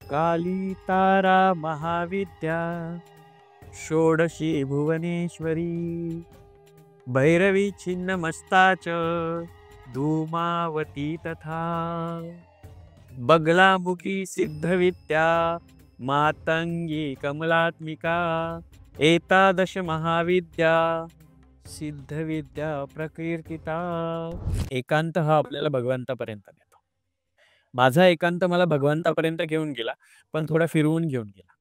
काली तारा महाविद्या षोडशी भुवनेश्वरी भैरवी छिन्न मस्ताच धूमावती तथा बगलामुखी सिद्धविद्या मातंगी कमलात्मिका एतादश महाविद्या सिद्धविद्या प्रकीर्तिता. एकांत हा आपल्याला भगवंतापर्यंत नेतो. माझा एकांत मला भगवंतापर्यंत घेऊन गेला, पण थोडा फिरवून घेऊन गेला.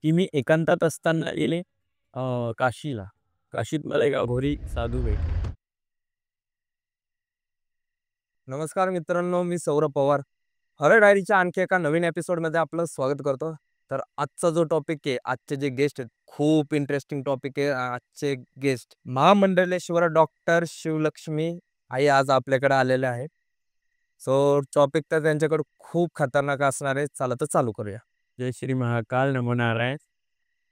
की मी एकांतात असताना गेले काशीला. काशीत मला एक अघोरी साधू भेटले. नमस्कार मित्रांनो, मी सौरभ पवार. हॉरर डायरीच्या आणखी एका नवीन एपिसोडमध्ये आपलं स्वागत करतो. तर आजचा जो टॉपिक आहे, आजचे जे गेस्ट आहेत, खूप इंटरेस्टिंग टॉपिक आहे. आजचे गेस्ट महामंडलेश्वर डॉक्टर शिवलक्ष्मी आई आज आपल्याकडे आलेले आहेत. सो टॉपिक तर त्यांच्याकडे खूप खतरनाक असणार आहे. चला तर चालू करूया. जय श्री महाकाल, नमो नारायण.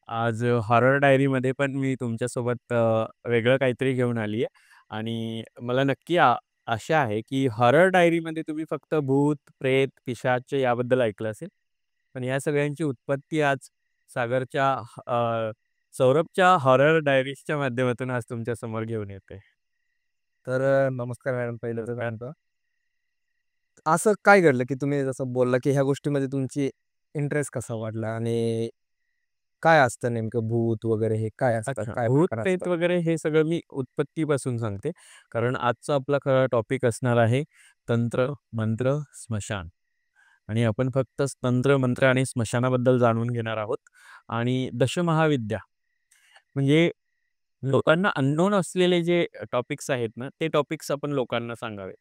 आज हॉरर डायरीमध्ये पण मी तुमच्यासोबत वेगळं काहीतरी घेऊन आली आहे. आणि मला नक्की आशा आहे की हॉरर डायरीमध्ये तुम्ही फक्त भूत, प्रेत, पिशाच याबद्दल ऐकलं असेल. पण या सगळ्यांची उत्पत्ती आज सागरच्या सौरभच्या हॉरर डायरीजच्या माध्यमातून आज तुमच्या समोर घेऊन येते. तर नमस्कार मॅडम. पहिलं तर काय म्हणतो, असं काय घडलं की तुम्ही जसं बोलला की ह्या गोष्टीमध्ये तुमची इंटरेस्ट कसा वाढला आणि काय असतं नेमकं भूत वगैरे हे काय असतं, अच्छा, काय भूत प्रकार प्रेत असतात? वगैरे हे सगळं मी उत्पत्तीपासून सांगते. कारण आजचा आपला खरा टॉपिक असणार आहे तंत्र, मंत्र, स्मशान. आणि आपण फक्त तंत्र, मंत्र आणि स्मशानाबद्दल जाणून घेणार आहोत. आणि दशमहाविद्या म्हणजे लोकांना अननोन असलेले जे टॉपिक्स आहेत ना, ते टॉपिक्स आपण लोकांना सांगावेत.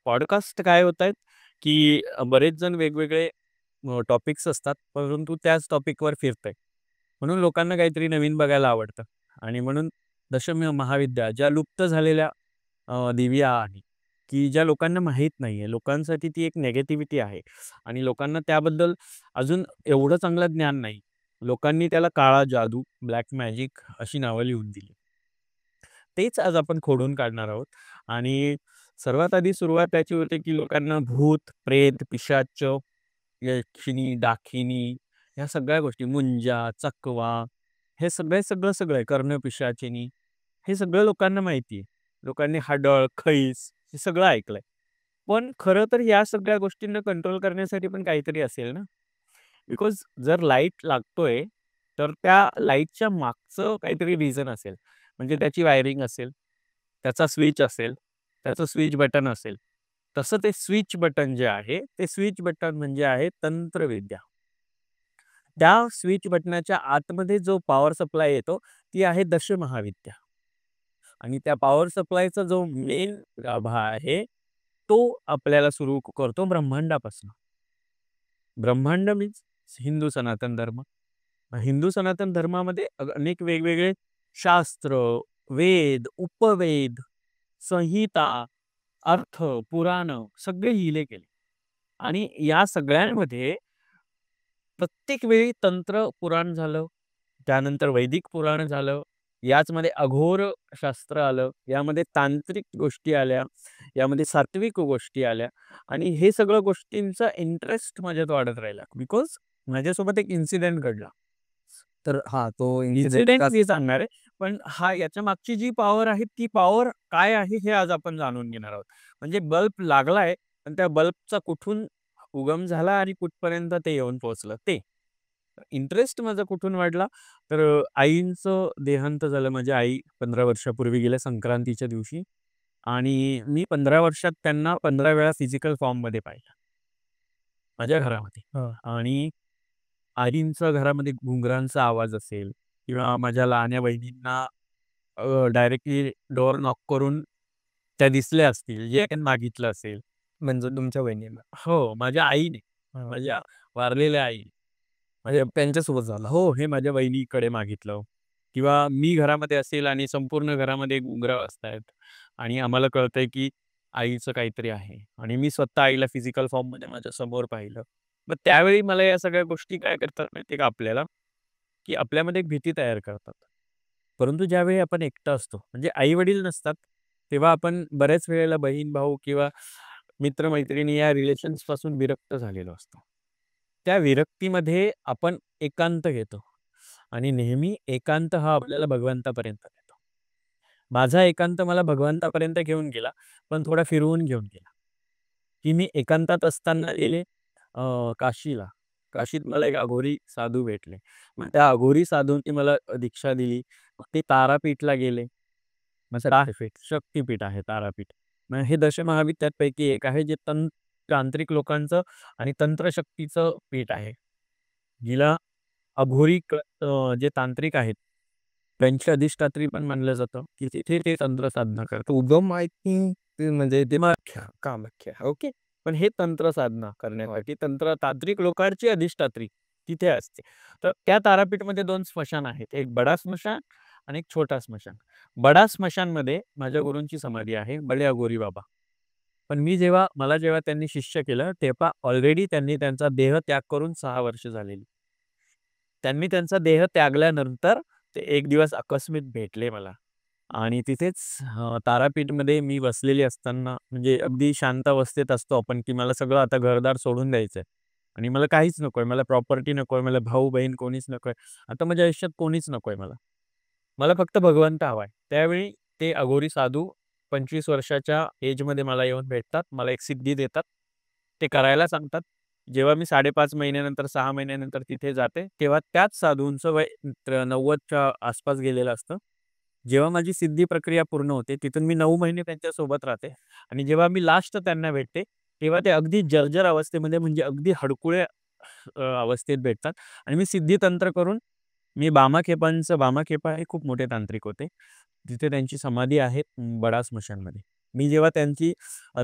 पॉडकास्ट काय होत आहेत, की बरेच जण वेगवेगळे टॉपिक्स असतात, परंतु त्याच टॉपिकवर फिरतंय. म्हणून लोकांना काहीतरी नवीन बघायला आवडतं. आणि म्हणून दशम महाविद्या ज्या लुप्त झालेल्या दिव्या आहे, की ज्या लोकांना माहीत नाहीये. लोकांसाठी ती एक निगेटिव्हिटी आहे आणि लोकांना त्याबद्दल अजून एवढं चांगलं ज्ञान नाही. लोकांनी त्याला काळा जादू, ब्लॅक मॅजिक अशी नावं लिहून दिली. तेच आज आपण खोडून काढणार आहोत. आणि सर्वात आधी सुरुवात त्याची होते, की लोकांना भूत, प्रेत, पिशाच, यक्षिणी, डाकिनी ह्या सगळ्या गोष्टी, मुंजा, चकवा, हे सगळं कर्णपिशाचिनी, हे सगळं लोकांना माहिती आहे. लोकांनी हाडळ, खैस हे सगळं ऐकलंय. पण खरं तर या सगळ्या गोष्टींना कंट्रोल करण्यासाठी पण काहीतरी असेल ना? बिकॉज जर लाईट लागतोय, तर त्या लाईटच्या मागचं काहीतरी रिझन असेल. म्हणजे त्याची वायरिंग असेल, त्याचा स्विच असेल, त्याचं स्विच बटन असेल. तसं ते स्विच बटन जे आहे, ते स्विच बटन म्हणजे आहे तंत्रविद्या. त्या स्विच बटनाच्या आतमध्ये जो पॉवर सप्लाय येतो, ती आहे दशमहाविद्या. आणि त्या पॉवर सप्लायचा जो मेन गाभा आहे, तो आपल्याला सुरू करतो ब्रह्मांडापासून. ब्रह्मांड मीन्स हिंदू सनातन धर्म. हिंदू सनातन धर्मामध्ये अनेक वेगवेगळे शास्त्र, वेद, उपवेद, संहिता, अर्थ, पुराण सगळे लिहिले गेले. आणि या सगळ्यांमध्ये प्रत्येक वेळी तंत्र पुराण झालं, त्यानंतर वैदिक पुराण झालं, याचमध्ये अघोर शास्त्र आलं, यामध्ये तांत्रिक गोष्टी आल्या, यामध्ये सात्विक गोष्टी आल्या. आणि हे सगळं गोष्टींचा इंटरेस्ट माझ्यात वाढत राहिला. बिकॉज माझ्यासोबत एक इन्सिडेंट घडला. तर हा तो इन्सिडेंट इन्सिडेंट मी सांगणार आहे, पण याच्या मागची जी पॉवर आहे, ती पॉवर काय आहे हे आज आपण जाणून घेणार आहोत. म्हणजे बल्ब लागलाय, पण त्या बल्बचा कुठून उगम झाला आणि कुठपर्यंत ते येऊन पोहोचलं ते. इंटरेस्ट माझा कुठून वाढला, तर आईंचं देहांत झालं. माझी आई 15 वर्षापूर्वी गेल्या संक्रांतीच्या दिवशी. आणि मी 15 वर्षात त्यांना 15 वेळा फिजिकल फॉर्ममध्ये पाहिलं, माझ्या घरामध्ये. हां. आणि आईंच्या घरामध्ये घुंगरांचा आवाज असेल किंवा माझ्या लहान्या बहिणींना डायरेक्टली डोअर नॉक करून त्या दिसल्या असतील, जे काही मागितलं असेल. म्हणजे तुमच्या वहिनीला. हो, माझ्या आईने, हां. माझ्या वारलेल्या आई, माझ्या त्यांच्यासोबत झाला. हो, हे माझ्या वहिनीकडे मागितलं. किंवा मी घरामध्ये असेल आणि संपूर्ण घरामध्ये घुंगरं वाजतायत आणि आम्हाला कळतंय की आईचं काहीतरी आहे. आणि मी स्वतः आईला फिजिकल फॉर्ममध्ये माझ्या समोर पाहिलं. मग त्यावेळी मला या सगळ्या गोष्टी काय करतात माहिती आहे का आपल्याला, की आपल्यामध्ये एक भीती तयार करतात. परंतु ज्यावेळी आपण एकटं असतो, म्हणजे आई-वडील नसतात, तेव्हा आपण बऱ्याच वेळेला बहीण-भाऊ किंवा मित्र-मैत्रिणी या रिलेशन्सपासून विरक्त झालेलो असतो. त्या विरक्तीमध्ये आपण एकांत घेतो आणि नेहमी एकांत हा आपल्याला भगवंतापर्यंत नेतो. माझा एकांत मला भगवंतापर्यंत घेऊन गेला, पण थोडा फिरवून घेऊन गेला. की मी एकांतात असताना गेले काशीला. काशीत मला एक अघोरी साधू भेटले. मग त्या अघोरी साधूंनी मला दीक्षा दिली. मग ते तारापीठला गेले. मग तारापीठ, शक्तिपीठ आहे तारापीठ. मग हे दशमहाविद्यापैकी एक आहे जे तांत्रिक लोकांचं आणि तंत्रशक्तीचं पीठ आहे. जिला अघोरी जे तांत्रिक आहेत, त्यांची अधिष्ठात्री पण मानलं जातं, की तिथे ते तंत्र साधना करतात. उगम आय थिंक ते म्हणजे ते कामाख्या. कामाख्या. ओके. पण हे तंत्र साधना करण्यासाठी तांत्रिक लोकांची अधिष्ठात्री तिथे असते. तर त्या तारापीठमध्ये 2 स्मशान आहेत. एक बडा स्मशान आणि एक छोटा स्मशान. बडा स्मशानमध्ये माझ्या गुरूंची समाधी आहे, बडे अघोरी बाबा. पण मला जेव्हा त्यांनी शिष्य केलं, तेव्हा ऑलरेडी त्यांनी त्यांचा देह त्याग करून 6 वर्ष झालेली. त्यांनी त्यांचा देह त्यागल्यानंतर ते एक दिवस आकस्मिक भेटले मला. आणि तिथेच तारापीठमध्ये मी बसलेली असताना म्हणजे अगदी शांत अवस्थेत असतो आपण, की मला सगळं आता घरदार सोडून द्यायचंय आणि मला काहीच नकोय. मला प्रॉपर्टी नकोय, मला भाऊ-बहीण कोणीच नकोय. आता माझ्या आयुष्यात कोणीच नकोय मला. मला फक्त भगवंत हवाय. त्यावेळी ते अघोरी साधू 25 वर्षाच्या एजमध्ये मला येऊन भेटतात. मला एक सिद्धी देतात. ते करायला सांगतात. जेव्हा मी 5.5 महिन्यानंतर, 6 महिन्यानंतर तिथे जाते, तेव्हा त्याच साधूंचं वय 90च्या आसपास गेलेलं असतं. जेव्हा माझी सिद्धी प्रक्रिया पूर्ण होते, तिथून मी 9 महिने त्यांच्यासोबत राहते आणि जेव्हा मी लास्ट त्यांना भेटते, तेव्हा ते अगदी जर्जर अवस्थेमध्ये म्हणजे अगदी हडकुळ्या अवस्थेत भेटतात आणि मी सिद्धी तंत्र करून बामाखेपा हे खूप मोठे तांत्रिक होते. तिथे त्यांची समाधी आहे बडा स्मशानमध्ये. मी जेव्हा त्यांची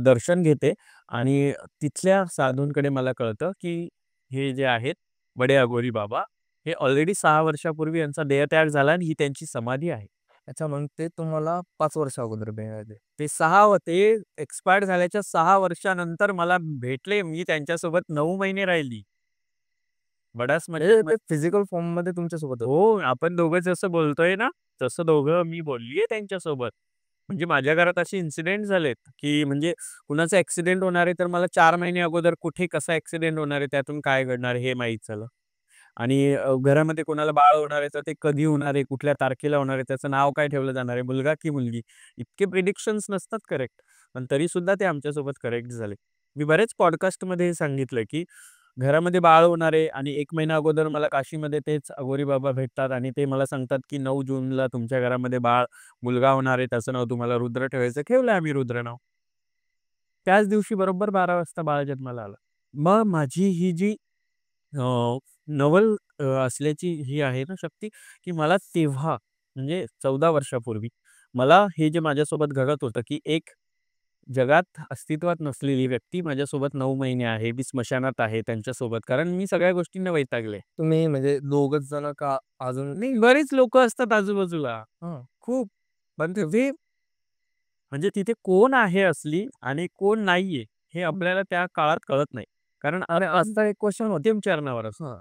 दर्शन घेते आणि तिथल्या साधूंकडे मला कळतं, की हे जे आहेत बडे अघोरी बाबा, हे ऑलरेडी 6 वर्षापूर्वी यांचा देहत्याग झाला आणि ही त्यांची समाधी आहे. अच्छा, मग ते तुम्हाला 5 वर्ष अगोदर मिळाले. ते एक्सपायर्ड झाल्याच्या 6 वर्षानंतर मला भेटले. मी त्यांच्यासोबत 9 महिने राहिली. बडा म्हणजे स्मशान. ते फिजिकल फॉर्ममध्ये तुमच्यासोबत होते. हो, आपण दोघं जसं बोलतोय ना, तसं दोघं मी बोललीये त्यांच्यासोबत. म्हणजे माझ्या घरात असे इन्सिडेंट झालेत, की म्हणजे कुणाचा ॲक्सिडेंट होणार आहे, तर मला 4 महिने अगोदर कुठे कसा ॲक्सिडेंट होणार आहे, त्यातून काय घडणार आहे, हे माहीत झालं. आणि घरामध्ये कोणाला बाळ होणार आहे, तर ते कधी होणार आहे, कुठल्या तारखेला होणार आहे, त्याचं नाव काय ठेवलं जाणार आहे, मुलगा की मुलगी. इतके प्रिडिक्शन्स नसतात करेक्ट. पण तरीसुद्धा ते आमच्यासोबत करेक्ट झाले. मी बरेच पॉडकास्टमध्ये हे सांगितलं, की घरामध्ये बाळ होणार आहे आणि 1 महिना अगोदर मला काशीमध्ये तेच अघोरी बाबा भेटतात आणि ते मला सांगतात, की 9 जूनला तुमच्या घरामध्ये मुलगा होणार आहे, त्याचं नाव तुम्हाला रुद्र ठेवायचं. ठेवलं आम्ही रुद्र नाव. त्याच दिवशी बरोबर 12 वाजता बाळ जन्माला आलं. मग माझी ही जी नवल असल्याची ही आहे ना शक्ती, की मला तेव्हा म्हणजे 14 वर्षापूर्वी मला हे जे माझ्यासोबत घडत होतं, की एक जगात अस्तित्वात नसलेली व्यक्ती माझ्यासोबत 9 महिने आहे. मी स्मशानात आहे त्यांच्यासोबत. कारण मी सगळ्या गोष्टींना वैतागले. तुम्ही म्हणजे दोघच जण का अजून? नाही, बरीच लोकं असतात आजूबाजूला. हां. खूप. पण ते म्हणजे तिथे कोण आहे असली आणि कोण नाहीये, हे आपल्याला त्या काळात कळत नाही. कारण आणि आपण असा एक क्वेशन होता अंतिम चरणावर असतो. हां,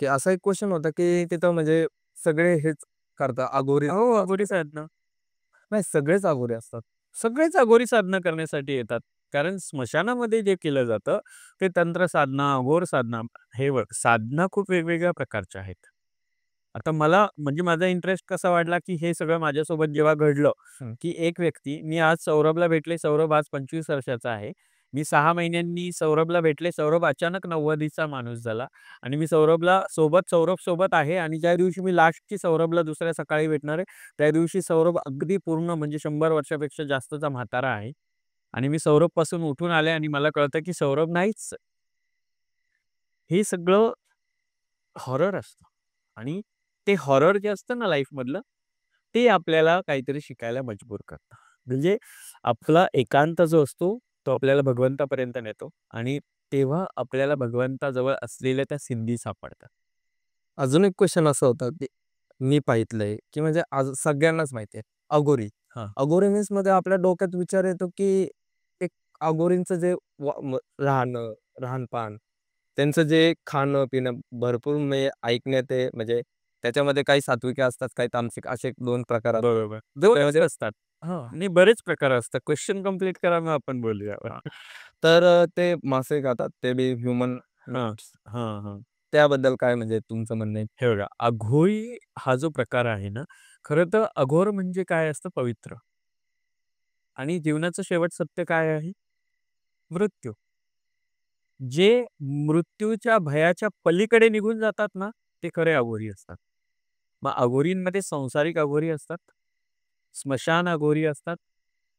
की असा एक क्वेशन होता, की तिथं म्हणजे सगळे हेच करतात अघोरी हो, अघोरी साधना. नाही सगळेच अघोरी असतात. सगळेच अघोरी साधना करण्यासाठी येतात. कारण स्मशानामध्ये जे केलं जातं, ते तंत्र साधना, अघोर साधना. हे बघ, साधना खूप वेगवेगळ्या प्रकारच्या आहेत. आता मला म्हणजे माझा इंटरेस्ट कसा वाढला, की हे सगळं माझ्यासोबत जेव्हा घडलं, हं. की एक व्यक्ती मी आज सौरभला भेटले. सौरभ आज 25 वर्षाचा आहे. मी 6 महिन्यांनी सौरभला भेटले. सौरभ अचानक 90चा माणूस झाला आणि मी सौरभ सोबत आहे आणि ज्या दिवशी मी लास्टची सौरभला दुसऱ्या सकाळी भेटणार आहे, त्या दिवशी सौरभ अगदी पूर्ण म्हणजे 100 वर्षापेक्षा जास्तचा म्हातारा आहे आणि मी सौरभपासून उठून आले आणि मला कळतं, की सौरभ नाहीच. हे सगळं हॉरर असतं आणि ते हॉरर जे असतं ना लाईफमधलं, ते आपल्याला काहीतरी शिकायला मजबूर करतं. म्हणजे आपला एकांत जो असतो, तो आपल्याला भगवंतापर्यंत नेतो आणि तेव्हा आपल्याला भगवंताजवळ असलेल्या त्या सिद्धी सापडतात. अजून एक क्वेशन असा होता, की मी पाहितलंय, की म्हणजे आज सगळ्यांनाच माहिती आहे अघोरी. हां. अघोरी मीन्समध्ये आपल्या डोक्यात विचार येतो, की एक अघोरींचं जे राहणं, राहणपान, त्यांचं जे खाणं-पिणं भरपूर म्हणजे ऐकण्यात आहे, म्हणजे त्याच्यामध्ये काही सात्विक असतात, काही तामसिक असे 2 प्रकार असतात. बरोबर. बरेच असतात हां. आणि बरेच प्रकार असतात. क्वेश्चन कंप्लीट करा मग आपण बोलूया. हां. तर ते मासे खातात, ते बी ह्युमन हां, हां, हां. त्याबद्दल काय म्हणजे तुमचं म्हणणं आहे? हे बघा, अघोरी हा जो प्रकार आहे ना, खरं तर अघोर म्हणजे काय असतं? पवित्र. आणि जीवनाचं शेवट सत्य काय आहे? मृत्यू. जे मृत्यूच्या भयाच्या पलीकडे निघून जातात ना, ते खरे अघोरी असतात. मग अघोरींमध्ये संसारिक अघोरी असतात, स्मशान अघोरी असतात,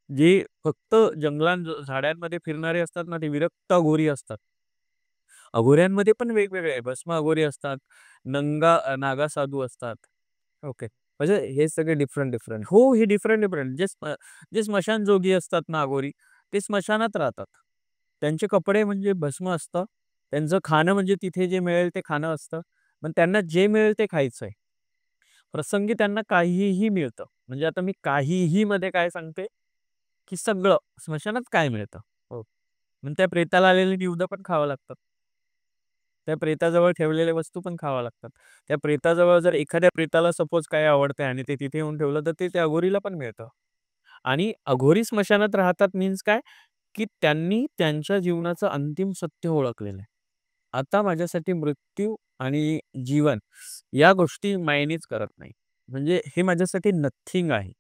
जे फक्त जंगलात झाडांमध्ये फिरणारे असतात ना, ते विरक्त अघोरी असतात. अघोऱ्यांमध्ये पण वेगवेगळे आहे. भस्म अघोरी असतात, नागा साधू असतात. ओके. म्हणजे हे सगळे डिफरंट, डिफरंट. हो, हे डिफरंट, डिफरंट. जे स्मशानजोगी असतात ना अघोरी, ते स्मशानात राहतात. त्यांचे कपडे म्हणजे भस्म असतं. त्यांचं खाणं म्हणजे तिथे जे मिळेल ते खाणं असतं. पण त्यांना जे मिळेल ते खायचंय. प्रसंगी त्यांना काहीही मिळतं. म्हणजे आता मी काहीही मध्ये काय सांगते, की सगळं स्मशानात काय मिळतं? हो. मग त्या प्रेताला आलेली निवदं पण खावं लागतात. त्या प्रेताजवळ ठेवलेल्या वस्तू पण खाव्या लागतात. त्या प्रेताजवळ जर एखाद्या प्रेताला सपोज काय आवडतंय आणि ते तिथे येऊन ठेवलं, तर ते त्या अघोरीला पण मिळतं. आणि अघोरी स्मशानात राहतात मीन्स काय, की त्यांनी त्यांच्या जीवनाचं अंतिम सत्य ओळखलेलं आहे. आता माझ्यासाठी मृत्यू आणि जीवन या गोष्टी मायनेच करत नाही. म्हणजे हे माझ्यासाठी नथिंग आहे.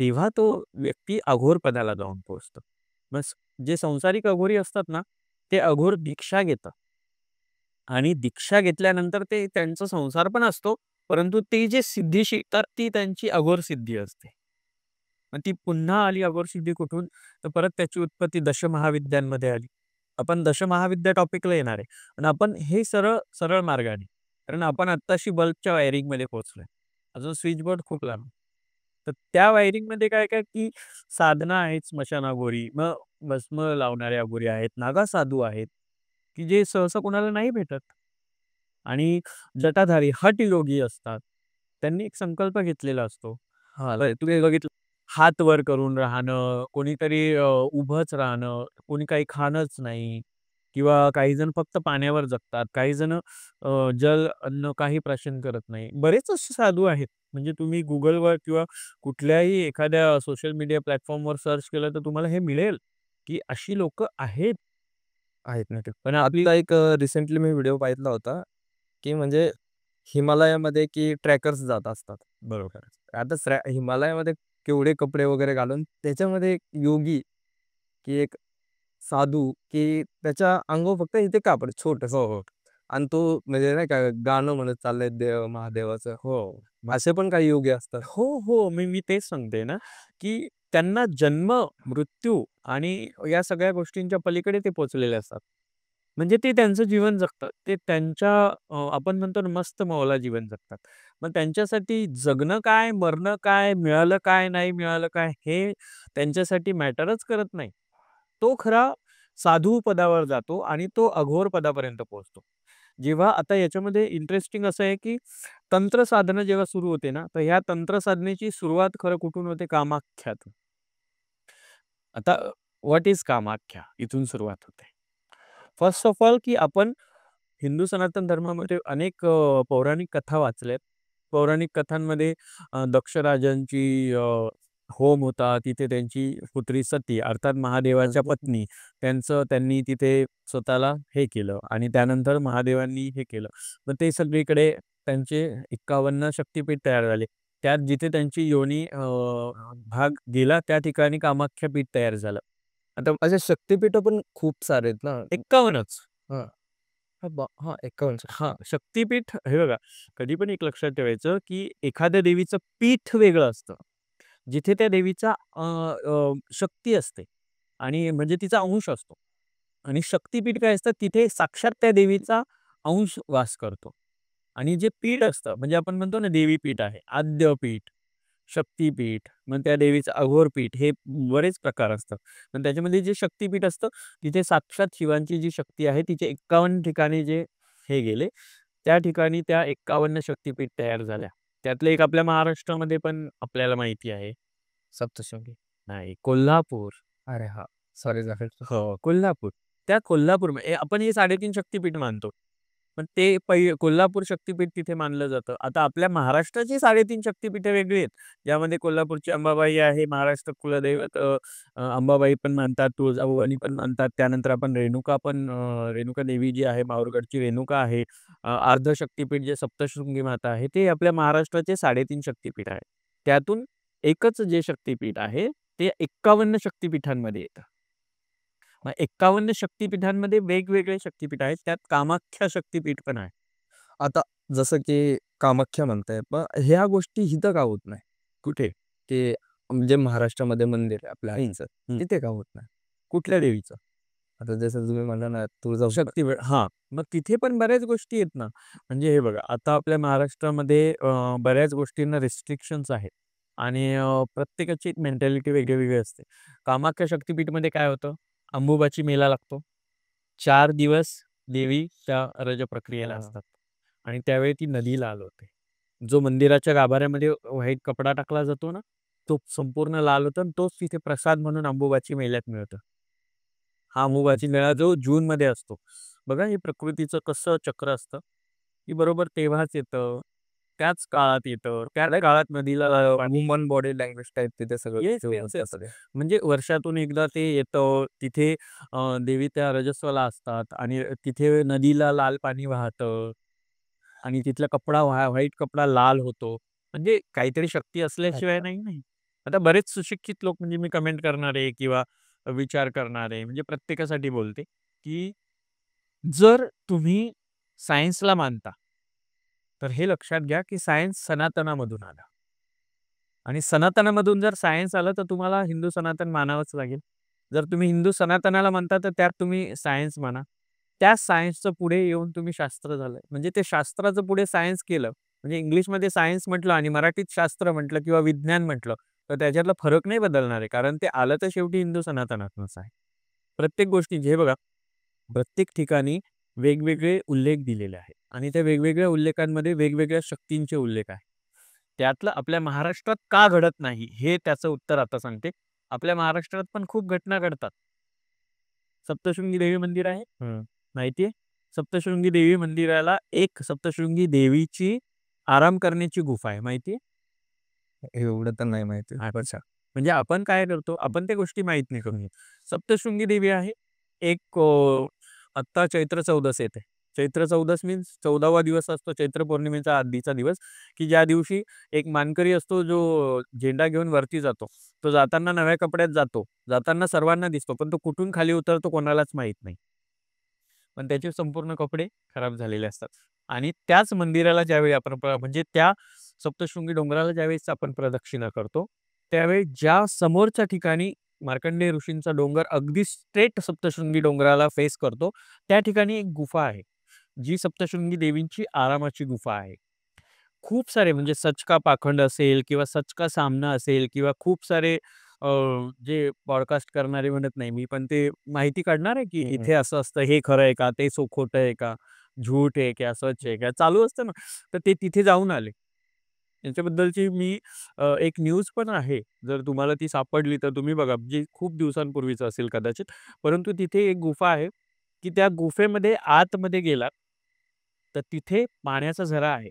तेव्हा तो व्यक्ती अघोर पदाला जाऊन पोहोचतो. बस जे संसारिक अघोरी असतात ना, ते अघोर दीक्षा घेतात. आणि दीक्षा घेतल्यानंतर ते त्यांचा संसार पण असतो, परंतु ती जी सिद्धी शिकतात ती त्यांची अघोर सिद्धी असते. मग ती पुन्हा आली अघोर सिद्धी कुठून? तर परत त्याची उत्पत्ती दशमहाविद्यांमध्ये आली. आपण दशमहाविद्या टॉपिकला येणार आहे. पण आपण हे सरळ सरळ मार्गाने. कारण आपण आत्ताशी बल्बच्या वायरिंगमध्ये पोहोचलोय. अजून स्विचबोर्ड खूप लांब. तर त्या वायरिंगमध्ये काय काय की साधना आहेत स्मशानाघोरी, मग भस्म लावणारे अघोरी आहेत, नागासाधू आहेत, की जे सहसा कुणाला नाही भेटत. आणि जटाधारी हठयोगी असतात. त्यांनी एक संकल्प घेतलेला असतो. हां. बरं तुम्ही बघितलं हात वर करून राहणं, कोणीतरी उभंच राहणं, कोणी काही खाणंच नाही किंवा काही जण फक्त पाण्यावर जगतात. काही जण जल, अन्न काही प्राशन करत नाही. बरेच असे साधू आहेत. म्हणजे तुम्ही Googleवर किंवा कुठल्याही एखाद्या सोशल मीडिया प्लॅटफॉर्मवर सर्च केलं तर तुम्हाला हे मिळेल, की अशी लोकं आहेत. आहेत ना ते. पण आपली आता एक रिसेंटली मी व्हिडिओ पाहिला होता, की म्हणजे हिमालयामध्ये की ट्रेकर्स जात असतात. बरोबर. आता हिमालयामध्ये केवढे कपडे वगैरे घालून त्याच्यामध्ये एक योगी, की एक साधू, की त्याच्या अंगावर फक्त इथे कापड छोटंसं हो, हो. आणि तो म्हणजे नाही का गाणं म्हणत चाललंय देव महादेवाचं. हो. असे पण काही योगी असतात. हो, हो. मी तेच सांगते ना, की त्यांना जन्म, मृत्यू आणि या सगळ्या गोष्टींच्या पलीकडे ते पोहोचलेले असतात. म्हणजे ते त्यांचं जीवन जगतात. ते त्यांच्या आपण म्हणतो ना मस्त मौला जीवन जगतात. मग त्यांच्यासाठी जगणं काय, मरणं काय, मिळालं काय, नाही मिळालं काय, हे त्यांच्यासाठी मॅटरच करत नाही. तो खरा साधू पदावर जातो आणि तो अघोर पदापर्यंत पोहोचतो. जेव्हा आता याच्यामध्ये इंटरेस्टिंग असं आहे, की तंत्र साधना जेव्हा सुरू होते ना, तर ह्या तंत्र साधनेची सुरुवात खरं कुठून होते? कामाख्यातून. आता व्हॉट इज कामाख्या? इथून सुरुवात होते. फर्स्ट ऑफ ऑल, की आपण हिंदू सनातन धर्मामध्ये अनेक पौराणिक कथा वाचल्यात. पौराणिक कथांमध्ये दक्ष राजांची होम होता. तिथे त्यांची पुत्री सती अर्थात महादेवाच्या पत्नी त्यांनी तिथे स्वतःला हे केलं आणि त्यानंतर महादेवांनी हे केलं. मग ते सगळीकडे त्यांचे 51 शक्तिपीठ तयार झाले. त्यात जिथे त्यांची योनी भाग गेला त्या ठिकाणी कामाख्या पीठ तयार झालं. आता असे शक्तिपीठं पण खूप सारे आहेत ना. 51च. हां. हां, 51 हां, शक्तिपीठ. शक्तिपीठ हे बघा, कधी पण एक लक्षात ठेवायचं, की एखाद्या देवीचं पीठ वेगळं असतं. जिथे त्या देवीचा अ, अ, शक्ती असते आणि म्हणजे तिचा अंश असतो. आणि शक्तिपीठ काय असतं, तिथे साक्षात त्या देवीचा अंश वास करतो. आणि जे पीठ असतं, म्हणजे आपण म्हणतो ना देवीपीठ आहे, आद्यपीठ, शक्तिपीठ, मग त्या देवीचं अघोरपीठ हे बरेच प्रकार असतात. पण त्याच्यामध्ये जे शक्तिपीठ असतं, तिथे साक्षात शिवांची जी शक्ती आहे, तिचे 51 ठिकाणी जे हे गेले, त्या ठिकाणी त्या 51 शक्तिपीठ तयार झाल्या. त्यातलं एक आपल्या महाराष्ट्रामध्ये पण आपल्याला माहिती आहे. सप्तशृंगी. नाही, कोल्हापूर. अरे हां. सॉरी झालं. हो, कोल्हापूर. त्या कोल्हापूर आपण हे 3.5 शक्तिपीठ मानतो. पण ते कोल्हापूर शक्तिपीठ तिथे मानलं जातं. आता आपल्या महाराष्ट्राची 3.5 शक्तिपीठं वेगळी आहेत. ज्यामध्ये कोल्हापूरची अंबाबाई आहे, महाराष्ट्र कुलदैवत अंबाबाई पण मानतात, तुळजाभवानी पण मानतात. त्यानंतर आपण रेणुका देवी जी आहे, माहूरगडची रेणुका आहे. अर्ध शक्तिपीठ जे सप्तशृंगी माता आहे, ते आपल्या महाराष्ट्राचे 3.5 शक्तिपीठ आहे. त्यातून एकच जे शक्तिपीठ आहे, ते 51 शक्तिपीठांमध्ये येतं. मग 51 शक्तिपीठांमध्ये वेगवेगळे शक्तिपीठ आहेत. त्यात कामाख्या शक्तिपीठ पण आहे. आता जसं की कामाख्या म्हणताय, मग ह्या गोष्टी इथं का होत नाही? कुठे? की म्हणजे महाराष्ट्रामध्ये मंदिर आहे आपल्या हं, आईचं, हं. तिथे का होत नाही? कुठल्या देवीचं? आता जसं तुम्ही म्हणला ना तुळजाभवानी. शक्तिपीठ हां. मग तिथे पण बऱ्याच गोष्टी आहेत ना. म्हणजे हे बघा, आता आपल्या महाराष्ट्रामध्ये बऱ्याच गोष्टींना रिस्ट्रिक्शन्स आहेत आणि प्रत्येकाची मेंटॅलिटी वेगळी-वेगळी असते. कामाख्या शक्तिपीठमध्ये काय होतं? अंबुबाची मेळा लागतो. 4 दिवस देवी त्या रज प्रक्रियेला हां. असतात आणि त्यावेळी ती नदी लाल होते. जो मंदिराच्या गाभाऱ्यामध्ये व्हाईट कपडा टाकला जातो ना, तो संपूर्ण लाल होतो आणि तोच तिथे प्रसाद म्हणून अंबुबाची मेळ्यात मिळतं. हा अंबुबाची मेळा जो जूनमध्ये असतो. बघा हे प्रकृतीचं कसं चक्र असतं, की बरोबर तेव्हाच येतं, त्याच काळात येतं, त्याच काळात नदीला पाणी वुमन बॉडी लँग्वेज टाइप तिथे सगळं येस, ते येस, होतं येस. सगळे. म्हणजे वर्षातून एकदा ते येतं. तिथे देवी त्या रजस्वला असतात आणि तिथे नदीला लाल पाणी वाहतं आणि तिथला कपडा व्हाईट कपडा लाल होतो. म्हणजे काहीतरी शक्ती असल्याशिवाय अच्छा. नाही, नाही. आता बरेच सुशिक्षित लोक म्हणजे मी कमेंट करणारे किंवा विचार करणारे म्हणजे प्रत्येकासाठी बोलते, की जर तुम्ही सायन्सला मानता, तर हे लक्षात घ्या, की सायन्स सनातनामधून आलं. आणि सनातनामधून जर सायन्स आलं, तर तुम्हाला हिंदू सनातन मानावंच लागेल. जर तुम्ही हिंदू सनातनाला मानता, तर त्यात तुम्ही सायन्स माना. त्या सायन्सचं पुढे येऊन तुम्ही शास्त्र झालं. म्हणजे ते शास्त्राचं पुढे सायन्स केलं. म्हणजे इंग्लिशमध्ये सायन्स म्हटलं आणि मराठीत शास्त्र म्हटलं किंवा विज्ञान म्हटलं, तर त्याच्यातला फरक नाही बदलणार आहे. कारण ते आलं तर शेवटी हिंदू सनातनातूनच आहे. प्रत्येक गोष्टींची हे बघा, प्रत्येक ठिकाणी वेगवेगळे उल्लेख दिलेले आहेत आणि त्या वेगवेगळ्या उल्लेखांमध्ये वेगवेगळ्या शक्तींचे उल्लेख आहेत. त्यातलं आपल्या महाराष्ट्रात का घडत नाही, हे त्याचं उत्तर आता सांगते. आपल्या महाराष्ट्रात पण खूप घटना घडतात. सप्तशृंगी देवी मंदिर आहे, हं. माहिती आहे? सप्तशृंगी देवी मंदिराला एक सप्तशृंगी देवीची आराम करण्याची गुफा आहे, माहिती आहे? एवढं तर नाही माहिती. अच्छा. म्हणजे आपण काय करतो, आपण त्या गोष्टी माहीत नाही करून घेत. सप्तशृंगी देवी आहे. एक आत्ता चैत्र चौदस येते. चैत्र चौदस मीन्स 14वा दिवस असतो चैत्र पौर्णिमेचा आधीचा दिवस, की ज्या दिवशी एक मानकरी असतो जो झेंडा घेऊन वरती जातो. तो जाताना नव्या कपड्यात जातो. जाताना सर्वांना दिसतो, पण तो कुठून खाली उतरतो कोणालाच माहीत नाही. पण त्याचे संपूर्ण कपडे खराब झालेले असतात. आणि त्याच मंदिराला ज्यावेळी आपण म्हणजे त्या सप्तशृंगी डोंगराला ज्यावेळेस आपण प्रदक्षिणा करतो, त्यावेळी ज्या समोरच्या ठिकाणी मार्कंडेय ऋषींचा डोंगर अगदी स्ट्रेट सप्तशृंगी डोंगराला फेस करतो, त्या ठिकाणी एक गुफा आहे. जी सप्तशृंगी देवींची आरामाची गुफा आहे. खूप सारे म्हणजे सच का पाखंड असेल किंवा सच का सामना असेल किंवा खूप सारे अ, जे पॉडकास्ट करणारे म्हणत नाही मी, पण ते माहिती काढणार आहे, की हं, हं. इथे असं असतं, हे खरं आहे का? ते खोटं आहे का? झूठ आहे क्या? सच आहे का? चालू असतं ना. तर ते तिथे जाऊन आले. याच्याबद्दलची मी एक न्यूज पण आहे. जर तुम्हाला ती सापडली तर तुम्ही बघा. जी खूप दिवसांपूर्वीचं असेल कदाचित. परंतु तिथे एक गुफा आहे, की त्या गुफेमध्ये आतमध्ये गेलात, तर तिथे पाण्याचा झरा आहे.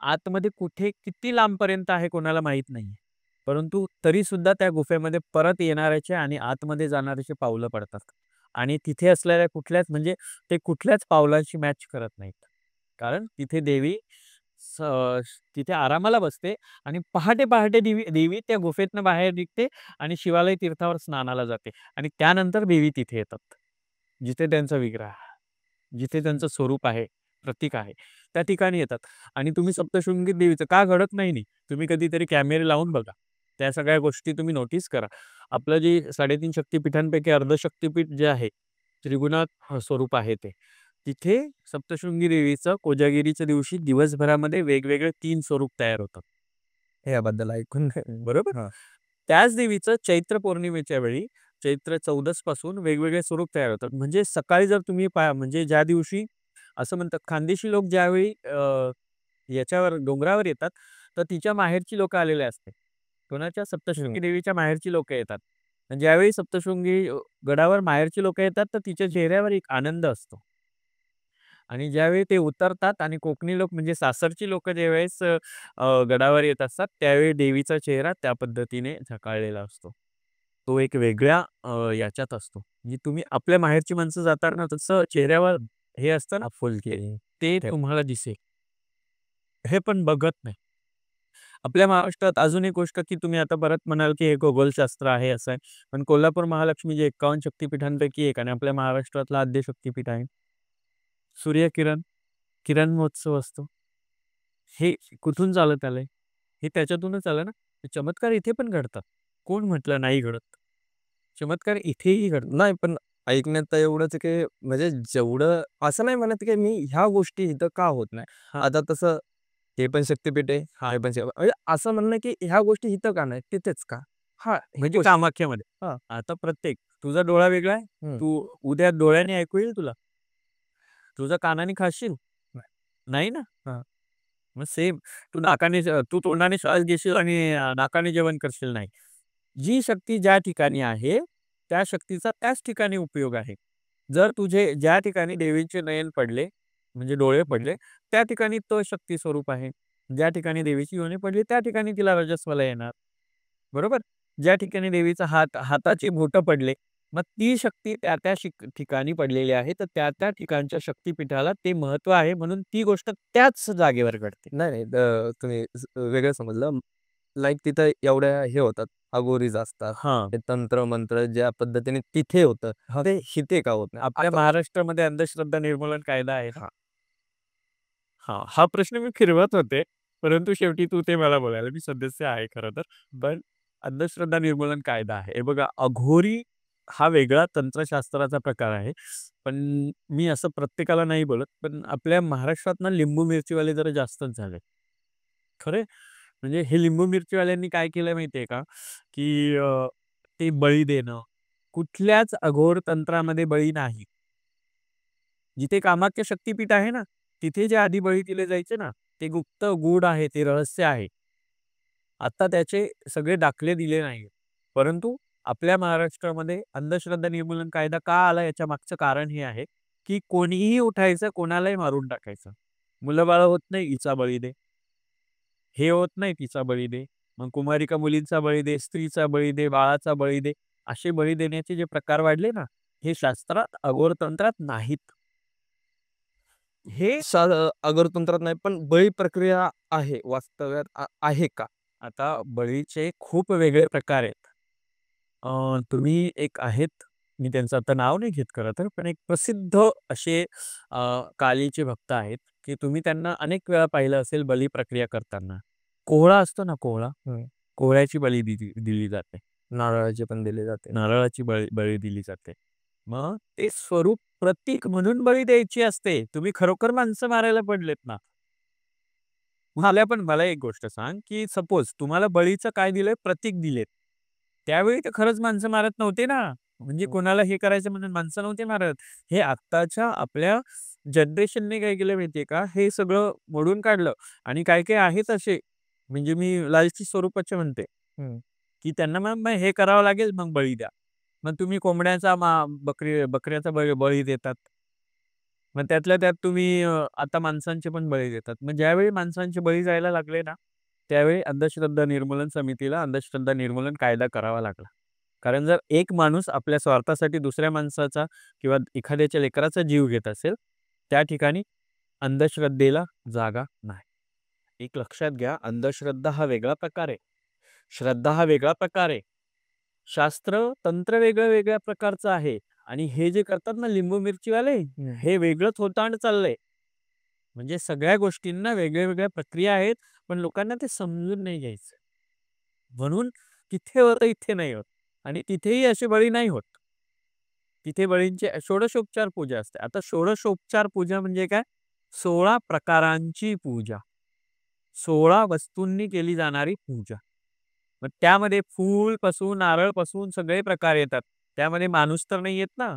आतमध्ये कुठे किती लांबपर्यंत आहे कोणाला माहीत नाहीये. परंतु तरीसुद्धा त्या गुफेमध्ये परत येणाऱ्याचे आणि आतमध्ये जाणाऱ्याची पावलं पडतात. आणि तिथे असलेल्या कुठल्याच म्हणजे ते कुठल्याच पावलांशी मॅच करत नाहीत. कारण तिथे देवी स तिथे आरामाला बसते आणि पहाटे-पहाटे देवी देवी त्या गुफेतनं बाहेर निघते आणि शिवालय तीर्थावर स्नानाला जाते आणि त्यानंतर देवी तिथे येतात. जिथे त्यांचा विग्रह आहे. जिथे त्यांचं स्वरूप आहे, प्रतीक आहे, त्या ठिकाणी येतात आणि तुम्ही सप्तशृंगी देवीचं का घडत नाही नी, तुम्ही कधीतरी कॅमेरे लावून बघा. त्या सगळ्या गोष्टी तुम्ही नोटीस करा. आपलं जे 3.5 शक्तिपीठांपैकी अर्ध शक्तिपीठ जे आहे, त्रिगुणात स्वरूप आहे ते. तिथे सप्तशृंगी देवीचं कोजागिरीच्या दिवशी दिवसभरामध्ये वेगवेगळे 3 स्वरूप तयार होतात. याबद्दल ऐकून बरोबर? हां. त्याच देवीचं चैत्र पौर्णिमेच्या वेळी चैत्र 14 पासून वेगवेगळे स्वरूप तयार होतात. म्हणजे सकाळी जर तुम्ही म्हणजे ज्या दिवशी असं म्हणतात खानदेशी लोक ज्यावेळी याच्यावर डोंगरावर येतात, तर तिच्या माहेरची लोकं आलेले असते. कोणाच्या? हं. सप्तशृंगी देवीच्या माहेरची लोकं येतात. आणि ज्यावेळी सप्तशृंगी गडावर माहेरची लोकं येतात, तर तिच्या चेहऱ्यावर एक आनंद असतो. आणि ज्यावेळी ते उतरतात आणि कोकणी लोक म्हणजे सासरची लोक ज्यावेळेस गडावर येत असतात त्यावेळी देवीचा चेहरा त्या पद्धतीने झकाळलेला असतो. तो एक वेगळ्या याच्यात असतो. म्हणजे तुम्ही आपल्या माहेरची माणसं जाताना तसं चेहऱ्यावर हे असतं ना, आपुलकी ते तुम्हाला दिसेल. हे पण बघत नाही. आपल्या महाराष्ट्रात अजून एक गोष्ट, की तुम्ही आता परत म्हणाल, की हे खगोलशास्त्र आहे, असं आहे. पण कोल्हापूर महालक्ष्मी जे 51 शक्तिपीठांपैकी एक आणि आपल्या महाराष्ट्रातलं आद्य शक्तिपीठ आहे. सूर्यकिरण, किरण महोत्सव असतो. हे कुठून चालत आलंय? हे त्याच्यातूनच आलं ना. हे चमत्कार इथे पण घडतात. कोण म्हटलं नाही घडत? चमत्कार इथेही घडतात. नाही, पण ऐकण्यात तर एवढंच आहे, की म्हणजे जेवढं असं नाही म्हणत, की मी ह्या गोष्टी इथं का होत नाही. हां, आता तसं हे पण शक्तिपीठ आहे, हां. हे पण म्हणजे असं म्हणणं, की ह्या गोष्टी इथं का नाही, तिथेच का? हां, ही म्हणजे गोष्ट. कामाख्यामध्ये. हां. आता प्रत्येक तुझा डोळा वेगळा आहे. हं. तू उद्या डोळ्याने ऐकू येईल तुला? तुझ्या कानाने खाशील? नाही. नाही ना. हां. मग सेम तू तोंडाने श्वास घेशील आणि नाकाने जेवण करशील नाही. जी शक्ती ज्या ठिकाणी आहे, त्या शक्तीचा त्याच ठिकाणी उपयोग आहे. जर तुझे ज्या ठिकाणी देवीचे नयन पडले, म्हणजे डोळे पडले, त्या ठिकाणी तो शक्ती स्वरूप आहे. ज्या ठिकाणी देवीची योनी पडली, त्या ठिकाणी तिला रजस्वला येणार. बरोबर? ज्या ठिकाणी देवीचा हाताची बोटं पडले, मग ती शक्ती त्या-त्या ठिकाणी पडलेली आहे. तर त्या-त्या ठिकाणच्या शक्तिपीठाला ते महत्त्व आहे म्हणून ती गोष्ट त्याच जागेवर घडते. नाही, नाही. तुम्ही वेगळं समजलं. लाइक तिथं एवढ्या हे होतात, अघोरीज असतात. हां. ते तंत्र-मंत्र ज्या पद्धतीने तिथे होतं, ते इथे का होत नाही? आपल्या आता महाराष्ट्रामध्ये अंधश्रद्धा निर्मूलन कायदा आहे ना? हां. हां, हा प्रश्न मी फिरवत होते. परंतु शेवटी तू ते मला बोलायला मी सदस्य आहे खरं तर. पण अंधश्रद्धा निर्मूलन कायदा आहे. हे बघा अघोरी हा वेगळा तंत्रशास्त्राचा प्रकार आहे. पण मी असं प्रत्येकाला नाही बोलत. पण आपल्या महाराष्ट्रात ना लिंबू मिरचीवाले जरा जास्तच झाले. खरं म्हणजे हे लिंबू मिरचीवाल्यांनी काय केलं माहिती का? की ते बळी देणं. कुठल्याच अघोर तंत्रामध्ये बळी नाही. जिथे कामाख्या शक्तिपीठ आहे ना, तिथे जे आधी बळी दिले जायचे ना, ते गुप्त गूढ आहे, ते रहस्य आहे. आता त्याचे सगळे दाखले दिले नाहीत. परंतु आपल्या महाराष्ट्रामध्ये अंधश्रद्धा निर्मूलन कायदा का आला याच्या मागचं कारण हे आहे, की कोणीही उठायचं, कोणालाही मारून टाकायचं. मुलं-बाळं होत नाही, हिचा बळी दे. हे होत नाही, तिचा बळी दे. मग कुमारिका मुलींचा बळी दे, स्त्रीचा बळी दे, बाळाचा बळी दे. असे बळी देण्याचे जे प्रकार वाढले ना, हे शास्त्रात, अघोर तंत्रात नाहीत. हे अगरतंत्रात नाही, पण बळी प्रक्रिया आहे वास्तव्यात आहे का? आता बळीचे खूप वेगळे प्रकार आहेत. तुम्ही एक आहेत, मी त्यांचं आता नाव नाही घेत खरं तर, पण एक प्रसिद्ध असे कालीचे भक्त आहेत, की तुम्ही त्यांना अनेक वेळा पाहिलं असेल बळी प्रक्रिया करताना. कोहळा असतो ना कोहळा, हं. कोहळ्याची बळी दिली दिली जाते. नारळाचे पण दिले जाते. नारळाची बळी बळी दिली जाते. मग ते स्वरूप प्रतीक म्हणून बळी द्यायची असते. तुम्ही खरोखर माणसं मारायला पडलेत ना. मला एक गोष्ट सांग, की सपोज तुम्हाला बळीचं काय दिलंय? प्रतीक दिलेत. त्यावेळी ते खरंच माणसं मारत नव्हते ना. म्हणजे हं. कोणाला हे करायचं म्हणून माणसं नव्हते मारत. हे आत्ताच्या आपल्या जनरेशनने काय केलं माहितीये का? हे सगळं मोडून काढलं आणि काही-काही आहेत असे, म्हणजे मी लालची स्वरूपाचे म्हणते, हं. की त्यांना मग मग हे करावं लागेल, मग बळी द्या. मग तुम्ही कोंबड्याचा बकऱ्याचा बळी देतात. मग त्यातल्या त्यात तुम्ही आता माणसांचे पण बळी देतात. मग ज्यावेळी माणसांचे बळी जायला लागले ना, त्यावेळी अंधश्रद्धा निर्मूलन समितीला अंधश्रद्धा निर्मूलन कायदा करावा लागला. कारण जर एक माणूस आपल्या स्वार्थासाठी दुसऱ्या माणसाचा किंवा एखाद्याच्या लेकराचा जीव घेत असेल, त्या ठिकाणी अंधश्रद्धेला जागा नाही. एक लक्षात घ्या, अंधश्रद्धा हा वेगळा प्रकार आहे. श्रद्धा हा वेगळा प्रकार आहे. शास्त्र, तंत्र वेगळ्या-वेगळ्या प्रकारचं आहे आणि हे जे करतात ना लिंबू मिरचीवाले, हं. हे वेगळंच होतांड चाललंय. म्हणजे सगळ्या गोष्टींना वेगळ्या-वेगळ्या प्रक्रिया आहेत, पण लोकांना ते समजून नाही घ्यायचं. म्हणून तिथे होतं, इथे नाही होत आणि तिथेही असे बळी नाही होत. तिथे बळींचे षोडशोपचार पूजा असते. आता षोडशोपचार पूजा म्हणजे काय? 16 प्रकारांची पूजा. 16 वस्तूंनी केली जाणारी पूजा. मग त्यामध्ये फूलपासून, नारळपासून सगळे प्रकार येतात. त्यामध्ये माणूस तर नाही येत ना.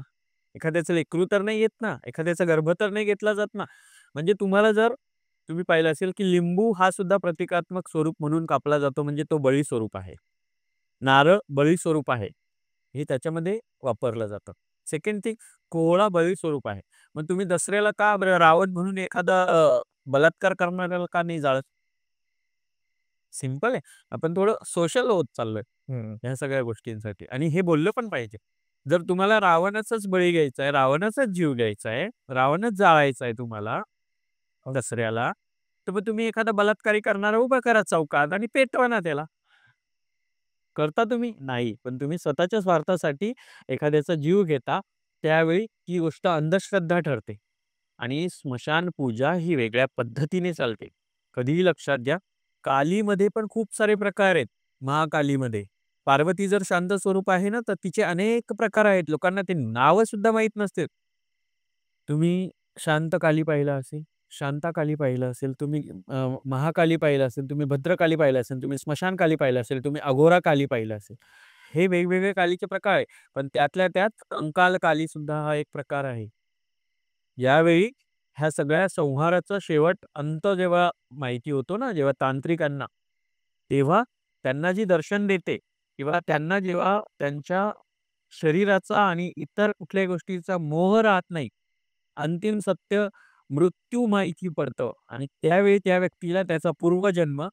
एखाद्याचं लेकरू तर नाही येत ना. एखाद्याचा गर्भ तर नाही घेतला जात ना. म्हणजे तुम्हाला जर तुम्ही पाहिलं असेल, की लिंबू हा सुद्धा प्रतिकात्मक स्वरूप म्हणून कापला जातो, म्हणजे तो बळी स्वरूप आहे. नारळ बळी स्वरूप आहे. हे त्याच्यामध्ये वापरलं जातं. सेकंड थिंग, कोहळा बळी स्वरूप आहे. मग तुम्ही दसऱ्याला का बरं रावण म्हणून एखादा बलात्कार करणाऱ्याला का नाही जाळत? सिंपल आहे. आपण थोडं सोशल होत चाललोय हं. ह्या सगळ्या गोष्टींसाठी आणि हे बोललं पण पाहिजे. जर तुम्हाला रावणाचाच बळी घ्यायचा आहे, रावणाचाच जीव घ्यायचा आहे, रावणच जाळायचा आहे तुम्हाला दसऱ्याला, तर मग तुम्ही एखादा बलात्कारी करणारा उभा करा चौकात आणि पेटवा ना त्याला. करता तुम्ही? नाही. पण तुम्ही स्वतःच्या स्वार्थासाठी एखाद्याचा जीव घेता, त्यावेळी ही गोष्ट अंधश्रद्धा ठरते. आणि स्मशानपूजा ही वेगळ्या पद्धतीने चालते. कधीही लक्षात घ्या, कालीमध्ये पण खूप सारे प्रकार आहेत. महाकालीमध्ये. पार्वती जर शांत स्वरूप आहे ना, तर तिचे अनेक प्रकार आहेत. लोकांना ते नावं सुद्धा माहीत नसतील. तुम्ही शांत काली पाहिलं असेल, शांताकाली पाहिलं असेल, तुम्ही महाकाली पाहिलं असेल, तुम्ही भद्रकाली पाहिलं असेल, तुम्ही स्मशानकाली पाहिलं असेल, तुम्ही अघोरा काली पाहिलं असेल. हे वेगवेगळे कालीचे प्रकार आहे. पण त्यातल्या त्यात कंकाल काली सुद्धा हा एक प्रकार आहे. यावेळी ह्या सगळ्या संहाराचा शेवट अंत जेव्हा माहिती होतो ना, जेव्हा तांत्रिकांना, तेव्हा त्यांना जी दर्शन देते किंवा त्यांना जेव्हा त्यांच्या शरीराचा आणि इतर कुठल्याही गोष्टीचा मोह राहत नाही. अंतिम सत्य मृत्यू माहिती पडतं आणि त्यावेळी त्या व्यक्तीला त्याचा पूर्वजन्म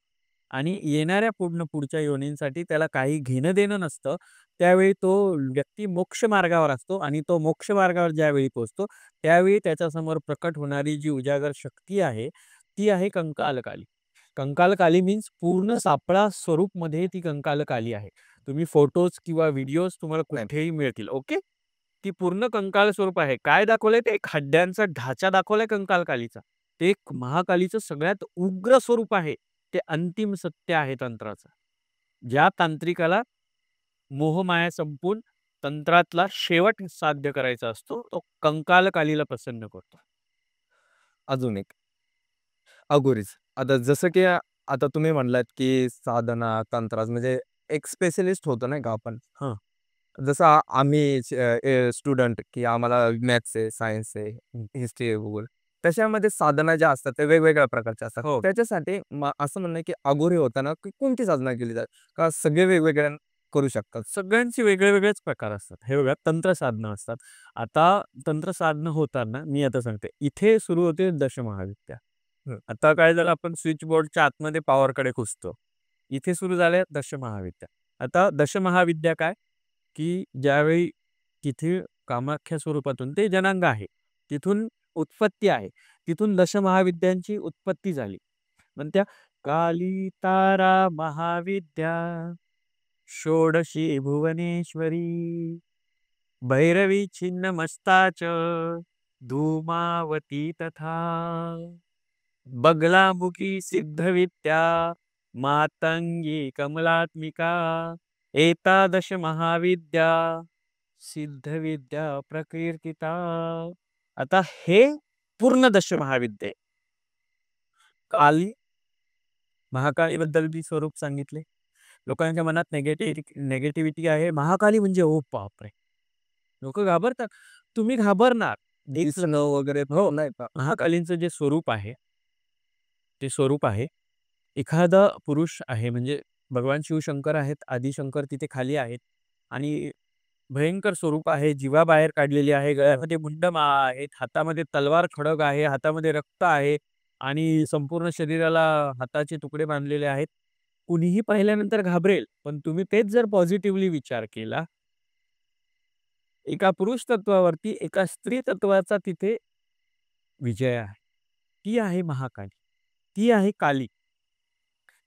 आणि येणाऱ्या पुढच्या योनींसाठी त्याला काही घेणं-देणं नसतं. त्यावेळी तो व्यक्ती मोक्ष मार्गावर असतो आणि तो मोक्ष मार्गावर ज्यावेळी पोहोचतो, त्यावेळी त्याच्यासमोर प्रकट होणारी जी उजागर शक्ती आहे, ती आहे कंकालकाली. कंकालकाली मीन्स पूर्ण सापळा स्वरूपमध्ये ती कंकालकाली आहे. तुम्ही फोटोज किंवा व्हिडिओज तुम्हाला नाही. कुठेही मिळतील. ओके. ती पूर्ण कंकाळ स्वरूप आहे. काय दाखवलंय ते एक खड्ड्यांचा ढाचा दाखवलाय कंकालकालीचा. ते एक महाकालीचं सगळ्यात उग्र स्वरूप आहे. ते अंतिम सत्य आहे तंत्राचं. ज्या तांत्रिकाला मोहमाया संपून तंत्रातला शेवट साध्य करायचा असतो, तो कंकालकालीला प्रसन्न करतो. अजून एक अघोरीच. आता जसं की आता तुम्ही म्हणलात, की साधना, तंत्रास म्हणजे एक स्पेशलिस्ट होतो नाही का आपण. हां. जसं आम्ही स्टुडंट की आम्हाला मॅथ्स आहे, सायन्स आहे, हिस्ट्री आहे, भूगोल. त्याच्यामध्ये साधना ज्या असतात त्या वेगवेगळ्या प्रकारच्या असतात. हो. त्याच्यासाठी असं म्हणणं आहे, की अघोरी होताना की कोणती साधना केली जाते? का सगळे वेगवेगळ्या करू शकतात? सगळ्यांचे वेगळे-वेगळेच प्रकार असतात. हे बघा तंत्र साधनं असतात. आता तंत्र साधनं होताना मी आता सांगते. इथे सुरू होते दशमहाविद्या. हं. आता काय झालं आपण स्विचबोर्डच्या आतमध्ये पॉवरकडे खुचतो. इथे सुरू झाल्या दशमहाविद्या. आता दशमहाविद्या काय? की ज्यावेळी तिथे कामाख्या स्वरूपातून ते जनांग आहे. तिथून उत्पत्ती आहे. तिथून दशमहाविद्यांची उत्पत्ती झाली. म्हणत्या काली तारा महाविद्या षोडशी भुवनेश्वरी भैरवी छिन्नमस्ता च धूमावती तथा बगलामुखी सिद्धविद्या मातंगी कमलात्मिका एतादश महाविद्या सिद्धविद्या प्रकीर्तिता. आता हे पूर्ण दश महाविद्या. काली महाकाळीबद्दल मी स्वरूप सांगितले. लोकांच्या मनात नेगेटिव्हिटी आहे. महाकाली म्हणजे ओ बापरे! लोकं घाबरतात. तुम्ही घाबरणार. दिसणं वगैरे हो. नाही का? महाकालींचं जे स्वरूप आहे, ते स्वरूप आहे. एखादा पुरुष आहे म्हणजे भगवान शिवशंकर आहेत, आदिशंकर तिथे खाली आहेत आणि भयंकर स्वरूप आहे. जिवा बाहेर काढलेली आहे. गळ्यामध्ये मुंडमाळा आहेत. हातामध्ये तलवार खडग आहे. हातामध्ये रक्त आहे आणि संपूर्ण शरीराला हाताचे तुकडे बांधलेले आहेत. कुणीही पाहिल्यानंतर घाबरेल. पण तुम्ही तेच जर पॉझिटिव्हली विचार केला, एका पुरुष तत्वावरती एका स्त्री तत्वाचा तिथे विजय आहे. ती आहे महाकाली. ती आहे काली.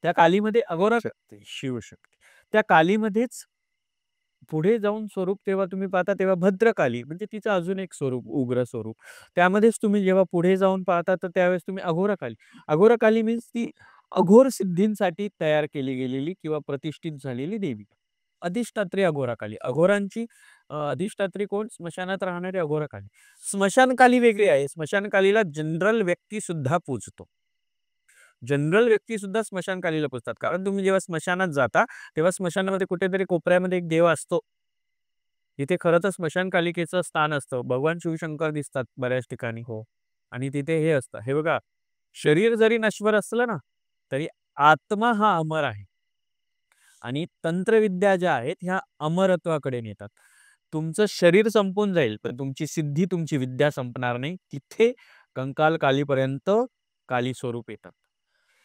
त्या कालीमध्ये अघोरा शक्ती, शिवशक्ती. त्या कालीमध्येच पुढे जाऊन स्वरूप तेव्हा तुम्ही पाहता तेव्हा भद्रकाली म्हणजे तिचं अजून एक स्वरूप, उग्र स्वरूप. त्यामध्येच तुम्ही जेव्हा पुढे जाऊन पाहता तर त्यावेळेस तुम्ही अघोराकाली. अघोराकाली मीन्स ती अघोर सिद्धींसाठी तयार केली गेलेली किंवा प्रतिष्ठित झालेली देवी. अधिष्ठात्री अघोराकाली. अघोरांची अधिष्ठात्री कोण? स्मशानात राहणारी अघोराकाली. स्मशानकाली वेगळी आहे. स्मशानकालीला जनरल व्यक्ती सुद्धा पूजतो. जनरल व्यक्ती सुद्धा स्मशानकालीला पूजतात. कारण तुम्ही जेव्हा स्मशानात जाता, तेव्हा स्मशानामध्ये कुठेतरी कोपऱ्यामध्ये एक देव असतो. तिथे खरं तर स्मशानकालिकेचं स्थान असतं. भगवान शिवशंकर दिसतात बऱ्याच ठिकाणी. हो. आणि तिथे हे असतं. हे बघा, शरीर जरी नश्वर असलं ना, तरी आत्मा हा अमर आहे. आणि तंत्रविद्या ज्या आहेत, ह्या अमरत्वाकडे नेतात. तुमचं शरीर संपून जाईल पण तुमची सिद्धी तुमची विद्या संपणार नाही. तिथे कंकाल कालीपर्यंत काली स्वरूप येतात.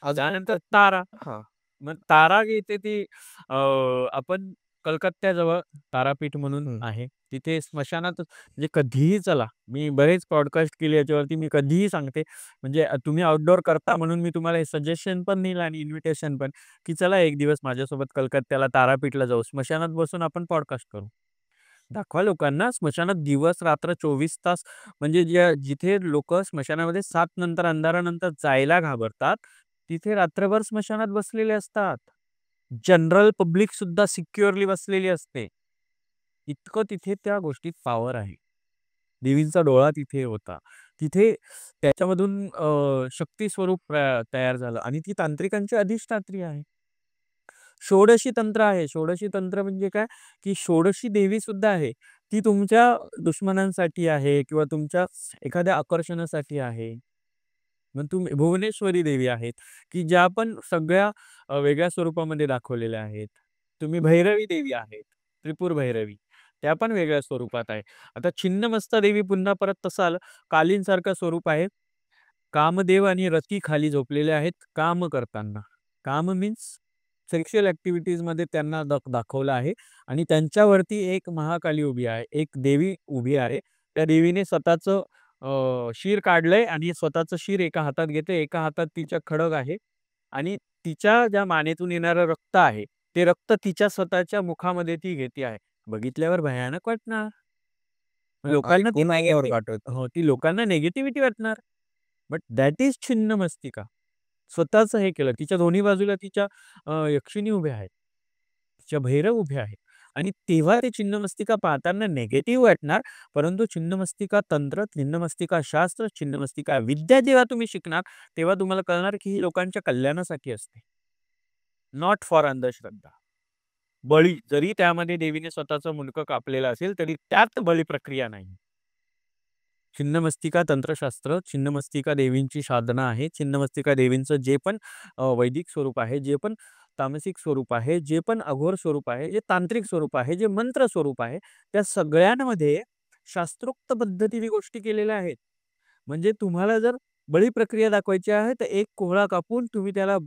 त्यानंतर तारा. हा मग तारा येते ती आपण कलकत्त्याजवळ तारापीठ म्हणून हम्म. आहे. तिथे स्मशानात म्हणजे कधीही चला. मी बरेच पॉडकास्ट केले याच्यावरती. मी कधीही सांगते. म्हणजे तुम्ही आउटडोअर करता म्हणून मी तुम्हाला सजेशन पण देईल आणि इन्व्हिटेशन पण, की चला एक दिवस माझ्यासोबत कलकत्त्याला तारापीठला जाऊ. स्मशानात बसून आपण पॉडकास्ट करू. दाखवा लोकांना स्मशानात दिवस-रात्र 24 तास म्हणजे जिथे लोकं स्मशानामध्ये 7 नंतर अंधारानंतर जायला घाबरतात, तिथे रात्रभर स्मशानात बसलेले असतात. जनरल पब्लिक सुद्धा सिक्युअरली बसलेली असते. इतकं तिथे त्या गोष्टीत पॉवर आहे. देवींचा डोळा तिथे होता. तिथे त्याच्यामधून शक्ती स्वरूप तयार झालं आणि ती तांत्रिकांची अधिष्ठात्री आहे. षोडशी तंत्र आहे. षोडशी तंत्र म्हणजे काय, की षोडशी देवी सुद्धा आहे. ती तुमच्या दुश्मनांसाठी आहे किंवा तुमच्या एखाद्या आकर्षणासाठी आहे. मग तुम्ही भुवनेश्वरी देवी आहेत, की ज्या पण सगळ्या वेगळ्या स्वरूपामध्ये दाखवलेल्या आहेत. तुम्ही भैरवी देवी आहेत, त्रिपुर भैरवी. त्या पण वेगळ्या स्वरूपात आहे. आता छिन्नमस्ता देवी पुन्हा परत तसाल कालींसारखं स्वरूप आहे. कामदेव आणि रती खाली झोपलेले आहेत काम करताना. काम मीन्स सेक्शुअल ॲक्टिव्हिटीजमध्ये त्यांना दाखवलं आहे आणि त्यांच्यावरती एक महाकाली उभी आहे. एक देवी उभी आहे. त्या देवीने स्वतःचं शीर काढलंय आणि स्वतःचं शीर एका हातात घेते, एका हातात तिच्या खड्ग आहे आणि तिच्या ज्या मानेतून येणारं रक्त आहे, ते रक्त तिच्या स्वतःच्या मुखामध्ये ती घेते आहे. बघितल्यावर भयानक वाटणार. लोकांना ती पाठवतो. हो, ती लोकांना निगेटिव्हिटी वाटणार. But that is Chhinnamastika. स्वतःचं हे केलं. तिच्या दोन्ही बाजूला तिच्या यक्षिणी उभ्या आहेत. तिच्या भैरव उभ्या आहेत आणि तेव्हा ते छिन्नमस्तिका पाहताना निगेटिव्ह वाटणार. परंतु छिन्नमस्तिका तंत्र, छिन्नमस्तिका शास्त्र, छिन्नमस्तिका विद्या जेव्हा तुम्ही शिकणार, तेव्हा तुम्हाला कळणार की ही लोकांच्या कल्याणासाठी असते. नॉट फॉर अंधश्रद्धा. बळी जरी त्यामध्ये देवीने स्वतःचं मुंडकं कापलेलं असेल, तरी त्यात बळी प्रक्रिया नाही. छिन्नमस्तिका तंत्रशास्त्र, छिन्नमस्तिका देवींची साधना आहे. छिन्नमस्तिका देवींचं जे पण वैदिक स्वरूप आहे, जे पण तामसिक स्वरूप आहे, जे पण अघोर स्वरूप आहे, जे तांत्रिक स्वरूप आहे, जे मंत्र स्वरूप आहे, त्या सगळ्यांमध्ये शास्त्रोक्त पद्धतीने गोष्टी केलेल्या आहेत. म्हणजे तुम्हाला जर बळी प्रक्रिया दाखवायची आहे, तर एक कोहळा कापून तुम्ही त्याला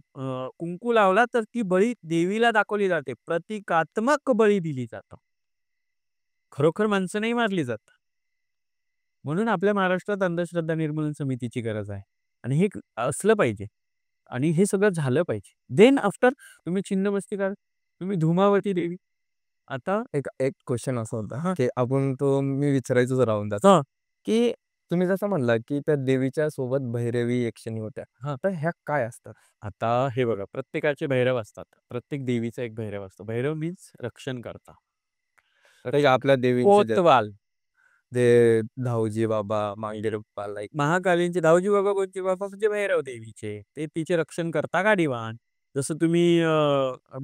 कुंकू लावला, तर ती बळी देवीला दाखवली जाते. प्रतिकात्मक बळी दिली जातं. खरोखर माणसं नाही मारली जात. म्हणून आपल्या महाराष्ट्रात अंधश्रद्धा निर्मूलन समितीची गरज आहे आणि हे असलं पाहिजे आणि हे सगळं झालं पाहिजे. देन आफ्टर तुम्ही छिन्नमस्तिका, तुम्ही धूमावती देवी. आता एक एक क्वेश्चन असा होता, की आपण तो मी विचारायचोच राहून जातो, हां, की तुम्ही जसं म्हणला, की त्या देवीच्या सोबत भैरवी यक्षिणी होत्या. हां. तर ह्या काय असतात? आता हे बघा प्रत्येकाचे भैरव असतात. प्रत्येक देवीचा एक भैरव असतो. भैरव मीन्स रक्षण करता. तर आपल्या देवींचे जे कोतवाल. जे धाऊजी बाबा, मांगेर बाप्पा लाइक महाकालींचे धावजी बाबा कोणचे बाबा म्हणजे भैरव देवीचे. ते तिचे रक्षण करता गाडीवान. जसं तुम्ही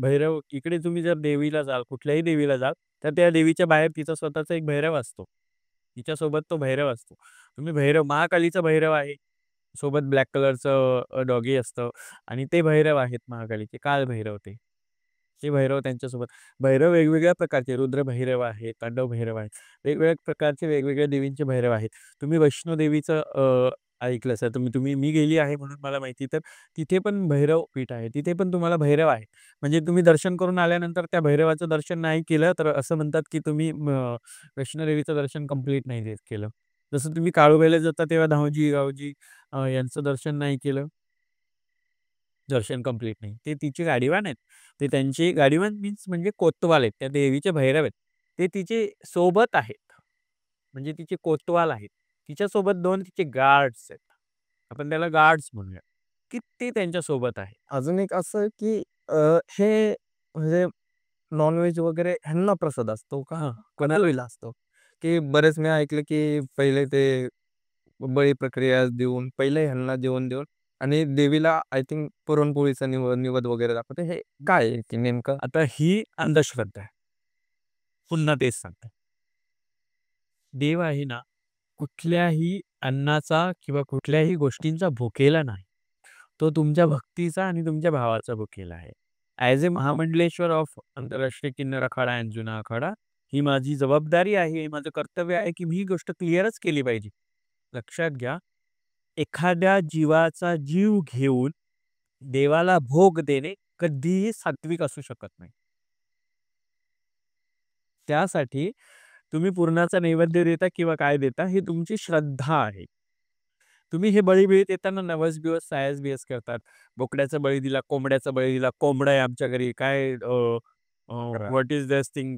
भैरव इकडे तुम्ही जर देवीला जाल, कुठल्याही देवीला जाल, तर त्या देवीच्या बाहेर तिचा स्वतःचा एक भैरव असतो. तिच्यासोबत तो भैरव असतो. तुम्ही भैरव महाकालीचा भैरव आहे. सोबत ब्लॅक कलरचं डॉगी असतं आणि ते भैरव आहेत महाकालीचे, काळभैरव ते. ते भैरव त्यांच्यासोबत. भैरव वेगवेगळ्या प्रकारचे रुद्र भैरव आहेत, तांडव भैरव आहेत. वेगवेगळ्या प्रकारचे वेगवेगळ्या देवींचे भैरव आहेत. तुम्ही वैष्णोदेवीचं ऐकलं असेल तुम्ही तुम्ही मी गेली आहे म्हणून मला माहिती तर तिथे पण भैरव पीठ आहे. तिथे पण तुम्हाला भैरव आहे. म्हणजे तुम्ही दर्शन करून आल्यानंतर त्या भैरवाचं दर्शन नाही केलं तर असं म्हणतात की तुम्ही वैष्णोदेवीचं दर्शन कंप्लीट नाही केलं. जसं तुम्ही काळोबाईला जाता तेव्हा धावजी, गावजी यांचं दर्शन नाही केलं, दर्शन कंप्लीट नाही. ते तिची गाडीवान आहेत. ते त्यांची गाडीवान मीन्स म्हणजे कोतवाल आहेत. त्या देवीचे भैरव आहेत. ते तिचे सोबत आहेत. म्हणजे तिचे कोतवाल आहेत. तिच्यासोबत 2 तिचे गार्ड्स आहेत. आपण त्याला गार्ड्स म्हणूया, की ते त्यांच्यासोबत आहे. अजून एक असं, की हे म्हणजे नॉन-व्हेज वगैरे ह्यांना प्रसाद असतो का? हां. कोणाला असतो? की बरेच मी ऐकलं, की पहिले ते बळी प्रक्रिया देऊन, पहिले ह्यांना जेवण देऊन आणि देवीला आय थिंक पुरणपोळीचा निवद वगैरे दाखवते. हे काय आहे की नेमकं? आता ही अंधश्रद्धा आहे. पुन्हा तेच सांगतोय. देव आहे ना, कुठल्याही अन्नाचा किंवा कुठल्याही गोष्टींचा भुकेला नाही. तो तुमच्या भक्तीचा आणि तुमच्या भावाचा भुकेला आहे. ॲज अ महामंडलेश्वर ऑफ आंतरराष्ट्रीय किन्नर आखाडा अँड जुना आखाडा, ही माझी जबाबदारी आहे, माझं कर्तव्य आहे, की मी ही गोष्ट क्लिअरच केली पाहिजे. लक्षात घ्या, एखाद्या जीवाचा जीव घेऊन देवाला भोग देणे कधीही सात्विक असू शकत नाही. त्यासाठी तुम्ही पुरणाचा नैवेद्य देता किंवा काय देता, ही तुमची श्रद्धा आहे. तुम्ही हे बळी-बिळी देताना नवस-बिवस, सायस-बियस करतात. बोकड्याचा बळी दिला, कोंबड्याचा बळी दिला. कोंबडा आहे आमच्या घरी. काय बरं. व्हॉट इस दिस थिंग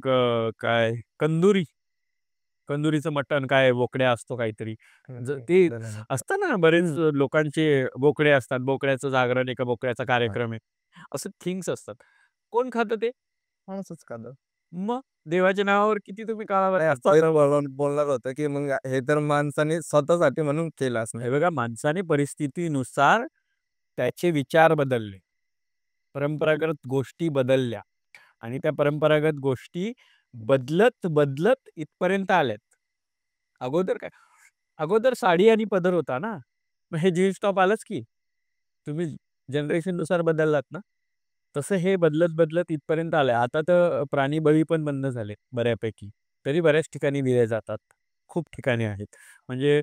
काय कंदुरी? कंदुरीचं मटण काय बोकड्या असतो काहीतरी. ओके. ते झालं. असतं ना बरेच लोकांचे बोकडे असतात. बोकड्याचं जागरण, एका बोकड्याचा हां. कार्यक्रम आहे. असं थिंग्स असतात. कोण खातं ते? माणूसच खातं. मग देवाच्या नावावर किती तुम्ही नाही काळाबद्ध पहिलं बोलणार होतं, की मग हे तर माणसाने स्वतःसाठी म्हणून केलं असणार. हे बघा माणसाने परिस्थितीनुसार त्याचे विचार बदलले. परंपरागत गोष्टी बदलल्या आणि त्या परंपरागत गोष्टी बदलत इथपर्यंत आल्यात. अगोदर काय? अगोदर साडी आणि पदर होता ना. मग हे जीन्स टॉप आलंच की. तुम्ही जनरेशननुसार बदललात ना. तसं हे बदलत इथपर्यंत आलंय. आता तर प्राणी बळी पण बंद झाले बऱ्यापैकी. तरी बऱ्याच ठिकाणी दिले जातात. खूप ठिकाणी आहेत. म्हणजे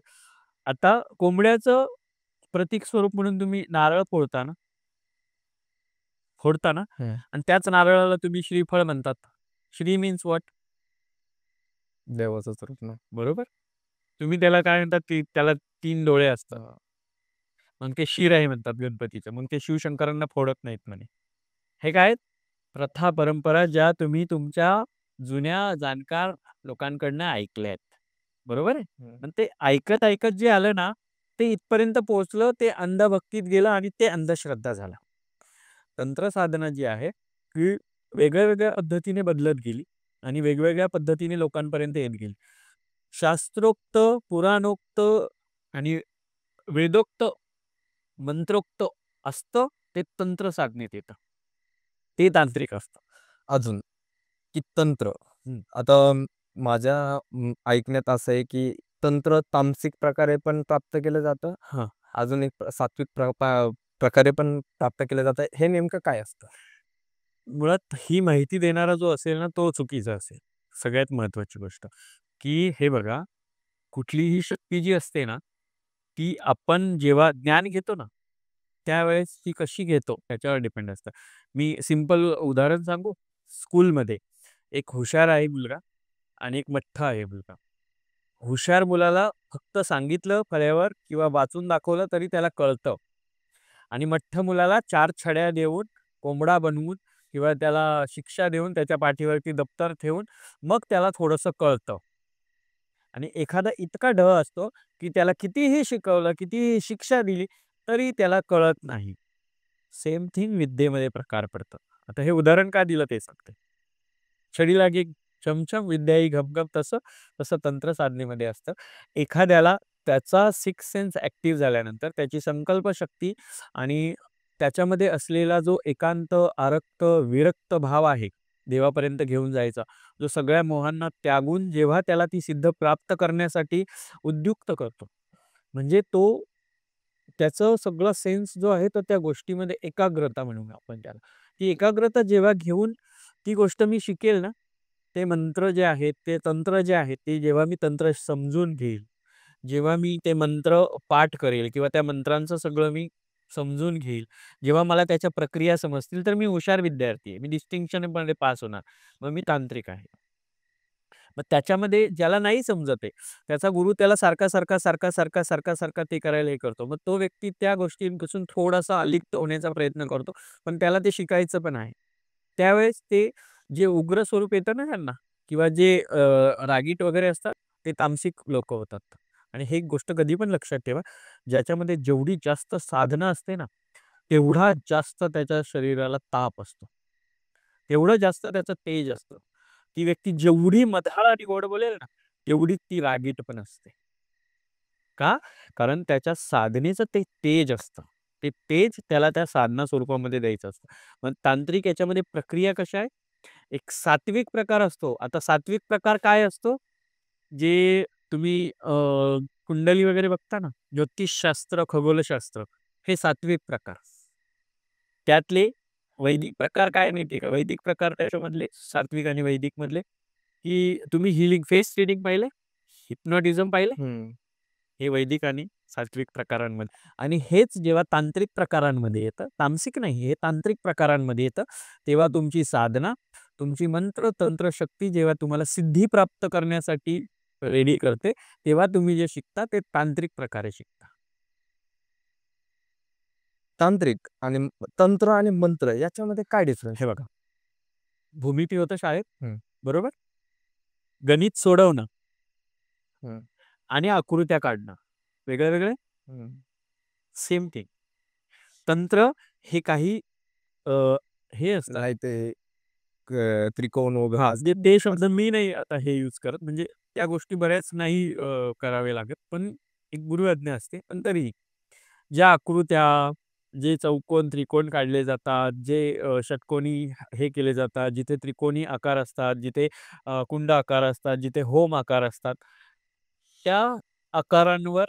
आता कोंबड्याचं प्रतीक स्वरूप म्हणून तुम्ही नारळ फोडता ना? फोडता ना? हं. आणि त्याच नारळाला तुम्ही श्रीफळ म्हणतात. Shri means what? देवाचंच रूप ना. बरोबर? तुम्ही त्याला काय म्हणतात, की त्याला 3 डोळे असतात. हां. मग ते शिर आहे म्हणतात गणपतीचं. मग ते शिवशंकरांना फोडत नाहीत म्हणे. हे काय आहेत? प्रथा, परंपरा ज्या तुम्ही तुमच्या जुन्या जाणकार लोकांकडनं ऐकल्यात. बरोबर आहे? हं. पण ते ऐकत जे आलं ना, ते इथपर्यंत पोहोचलं, ते अंधभक्तीत गेलं आणि ते अंधश्रद्धा झालं. तंत्रसाधना जी आहे, ती वेगळ्या-वेगळ्या पद्धतीने बदलत गेली आणि वेगवेगळ्या पद्धतीने लोकांपर्यंत येत गेली. शास्त्रोक्त, पुराणोक्त आणि वेदोक्त, मंत्रोक्त असतं, ते तंत्र साधनेत येतं. ते तांत्रिक असतं. अजून की तंत्र. हं. आता माझ्या ऐकण्यात असं आहे, की तंत्र तामसिक प्रकारे पण प्राप्त केलं जातं. हां. अजून एक सात्विक प्रकारे पण प्राप्त केलं जातं. हे नेमकं काय असतं? मुळात ही माहिती देणारा जो असेल ना, तो चुकीचा असेल. सगळ्यात महत्त्वाची गोष्ट, की हे बघा, कुठलीही शक्ती जी असते ना, ती आपण जेव्हा ज्ञान घेतो ना, त्यावेळेस ती कशी घेतो त्याच्यावर डिपेंड असतं. मी सिंपल उदाहरण सांगू? स्कूलमध्ये एक हुशार आहे मुलगा आणि एक मठ्ठा आहे मुलगा. हुशार मुलाला फक्त सांगितलं फळ्यावर किंवा वाचून दाखवलं तरी त्याला कळतं. आणि मठ्ठ मुलाला 4 छड्या देऊन, कोंबडा बनवून किंवा त्याला शिक्षा देऊन त्याच्या पाठीवरती दप्तर ठेवून मग त्याला थोडंसं कळतं. आणि एखादा इतका ढ असतो, की त्याला कितीही शिकवलं, कितीही शिक्षा दिली, तरी त्याला कळत नाही. सेम थिंग विद्येमध्ये प्रकार पडतात. आता हे उदाहरण का दिलं ते सांगते. छडी लागे छमछम विद्या ही घमघम तसं, तसं तंत्र साधनेमध्ये असतं. एखाद्याला त्याचा सिक्स्थ सेन्स ॲक्टिव्ह झाल्यानंतर त्याची संकल्पशक्ती आणि त्याच्यामध्ये असलेला जो एकांत, आरक्त, विरक्त भाव आहे, देवापर्यंत घेऊन जायचा, जो सगळ्या मोहांना त्यागून जेव्हा त्याला ती सिद्ध प्राप्त करण्यासाठी उद्युक्त करतो. म्हणजे तो त्याचं सगळं सेन्स जो आहे तो त्या गोष्टीमध्ये एकाग्रता म्हणूया आपण त्याला. ती एकाग्रता जेव्हा घेऊन ती गोष्ट मी शिकेल ना, ते मंत्र जे आहेत, ते तंत्र जे आहेत, ते जेव्हा मी तंत्र समजून घेईल, जेव्हा मी ते मंत्र पाठ करेल किंवा त्या मंत्रांचं सगळं मी समजून घेईल, जेव्हा मला त्याच्या प्रक्रिया समजतील, तर मी हुशार विद्यार्थी आहे. मी डिस्टिंक्शनमध्ये पास होणार. मग मी तांत्रिक आहे. मग त्याच्यामध्ये ज्याला नाही समजत आहे, त्याचा गुरु त्याला सारखा ते करायला हे करतो. मग तो व्यक्ती त्या गोष्टींपासून थोडासा अलिप्त होण्याचा प्रयत्न करतो, पण त्याला ते शिकायचं पण आहे. त्यावेळेस ते जे उग्र स्वरूप येतं ना त्यांना किंवा जे रागीट वगैरे असतात, ते तामसिक लोकं होतात. आणि हे एक गोष्ट कधी पण लक्षात ठेवा, ज्याच्यामध्ये जेवढी जास्त साधना असते ना, तेवढा जास्त त्याच्या शरीराला ताप असतो. तेवढं जास्त त्याचं तेज असतं. ती व्यक्ती जेवढी मधाळ आणि गोड बोलेल ना, तेवढीच ती रागीट पण असते. का? कारण त्याच्या साधनेचं ते तेज असतं. ते तेज त्याला त्या साधना स्वरूपामध्ये द्यायचं असतं. मग तांत्रिक याच्यामध्ये प्रक्रिया कशा आहे? एक सात्विक प्रकार असतो. आता सात्विक प्रकार काय असतो? जे तुम्ही कुंडली वगैरे बघता ना, ज्योतिषशास्त्र, खगोलशास्त्र हे सात्विक प्रकार. त्यातले वैदिक प्रकार काय माहिती आहे का? वैदिक प्रकार त्याच्यामधले सात्विक आणि वैदिक मधले की तुम्ही हिलिंग फेस रिडिंग पाहिले, हिप्नॉटिझम पाहिले, हम्म. हे वैदिक आणि सात्विक प्रकारांमध्ये. आणि हेच जेव्हा तांत्रिक प्रकारांमध्ये येतं, तामसिक नाही, हे तांत्रिक प्रकारांमध्ये येतं, तेव्हा तुमची साधना, तुमची मंत्र तंत्र शक्ती जेव्हा तुम्हाला सिद्धी प्राप्त करण्यासाठी रेडी करते, तेव्हा तुम्ही जे शिकता ते तांत्रिक प्रकारे शिकता. तांत्रिक आणि तंत्र आणि मंत्र याच्यामध्ये काय डिफरन्स? हे बघा, भूमिती होतं शाळेत, हम्म. बरोबर, गणित सोडवणं हम्म. आणि आकृत्या काढणं वेगळे वेगळे, हम्म. Same thing. तंत्र हे काही अ, हे असतात. नाही ते त्रिकोण वगैरे हां, ते शब्द मी नाही आता हे यूज करत. म्हणजे त्या गोष्टी बऱ्याच नाही करावे लागत. पण एक गुरुआज्ञा असते. पण तरीही ज्या आकृत्या, जे चौकोन, त्रिकोण काढले जातात, जे षटकोनी हे केले जातात, जिथे त्रिकोणी आकार असतात, जिथे कुंड आकार असतात, जिथे होम आकार असतात, त्या आकारांवर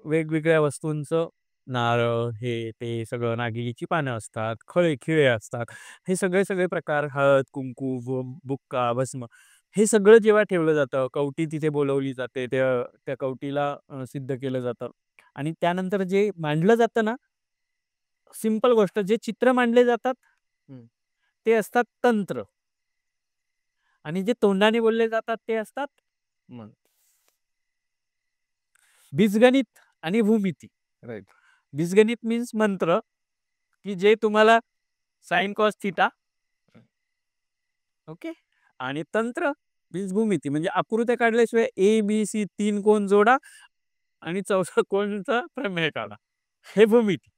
वेगवेगळ्या वस्तूंचं नारळ, हे ते सगळं, नागिनीची पानं असतात, खळे-खिळे असतात. हे सगळे प्रकार, हळद, कुंकू, बुक्का, भस्म, हे सगळं जेव्हा ठेवलं जातं, कवटी तिथे बोलावली जाते, त्या कवटीला सिद्ध केलं जातं. आणि त्यानंतर जे मांडलं जातं ना, सिंपल गोष्ट, जे चित्र मांडले जातात, हम्म. ते असतात तंत्र. आणि जे तोंडाने बोलले जातात ते असतात मग बीजगणित आणि भूमिती. राईट. बीजगणित मीन्स मंत्र, की जे तुम्हाला साइन कॉस थिटा, ओके. आणि तंत्र मीन्स भूमिती, म्हणजे आकृत्या काढल्याशिवाय ABC 3 कोण जोडा आणि चौथा कोणचा प्रमेय काढा. हे भूमिती.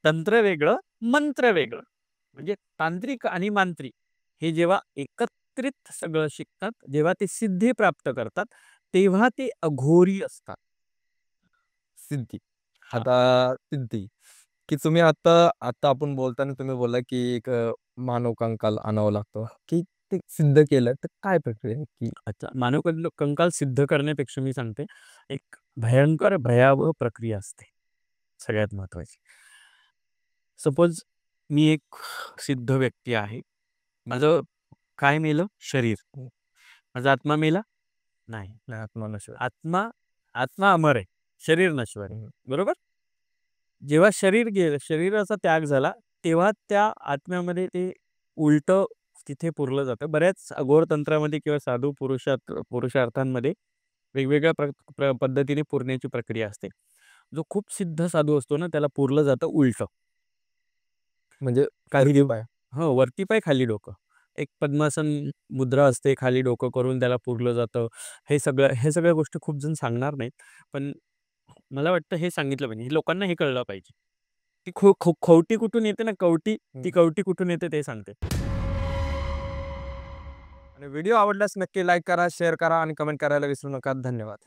तंत्र वेगळं, मंत्र वेगळं. म्हणजे तांत्रिक आणि मांत्रिक हे जेव्हा एकत्रित सगळं शिकतात, जेव्हा ते सिद्धी प्राप्त करतात, तेव्हा ते अघोरी असतात. सिद्धी. हां. आता सिद्धी, की तुम्ही आता आता आपण बोलताना तुम्ही बोलला की एक मानव कंकाल आणावं लागतं, की ते सिद्ध केलं तर काय प्रक्रिया आहे की? अच्छा, मानव कंकाल सिद्ध करण्यापेक्षा मी सांगते, एक भयंकर भयावह प्रक्रिया असते, सगळ्यात महत्त्वाची. सपोज मी एक सिद्ध व्यक्ती आहे. माझं काय मेलं? शरीर. हं. माझा आत्मा मेला? नाही. नाही आत्मा नश्वर. आत्मा आत्मा अमर आहे. शरीर नश्वर आहे. हं. बरोबर? जेव्हा शरीर गेलं, शरीराचा त्याग झाला, तेव्हा त्या आत्म्यामध्ये ते उलटं तिथे पुरलं जातं. बऱ्याच अघोर तंत्रामध्ये किंवा साधू पुरुषार्थांमध्ये वेगवेगळ्या पद्धतीने पुरण्याची प्रक्रिया असते. जो खूप सिद्ध साधू असतो ना, त्याला पुरलं जातं उलटं. म्हणजे काही वरती दिव पाय. हो, वरती पाय, खाली डोकं. एक पद्मासन मुद्रा असते, खाली डोकं करून त्याला पुरलं जातं. हे सगळ्या गोष्टी खूप जण सांगणार नाहीत. पण मला वाटतं हे सांगितलं पाहिजे. हे लोकांना हे कळलं पाहिजे. ती खवटी कुठून येते ना, कवटी, हं. ती कवटी कुठून येते ते सांगते. आणि व्हिडिओ आवडल्यास नक्की लाईक करा, शेअर करा आणि कमेंट करायला विसरू नका. धन्यवाद.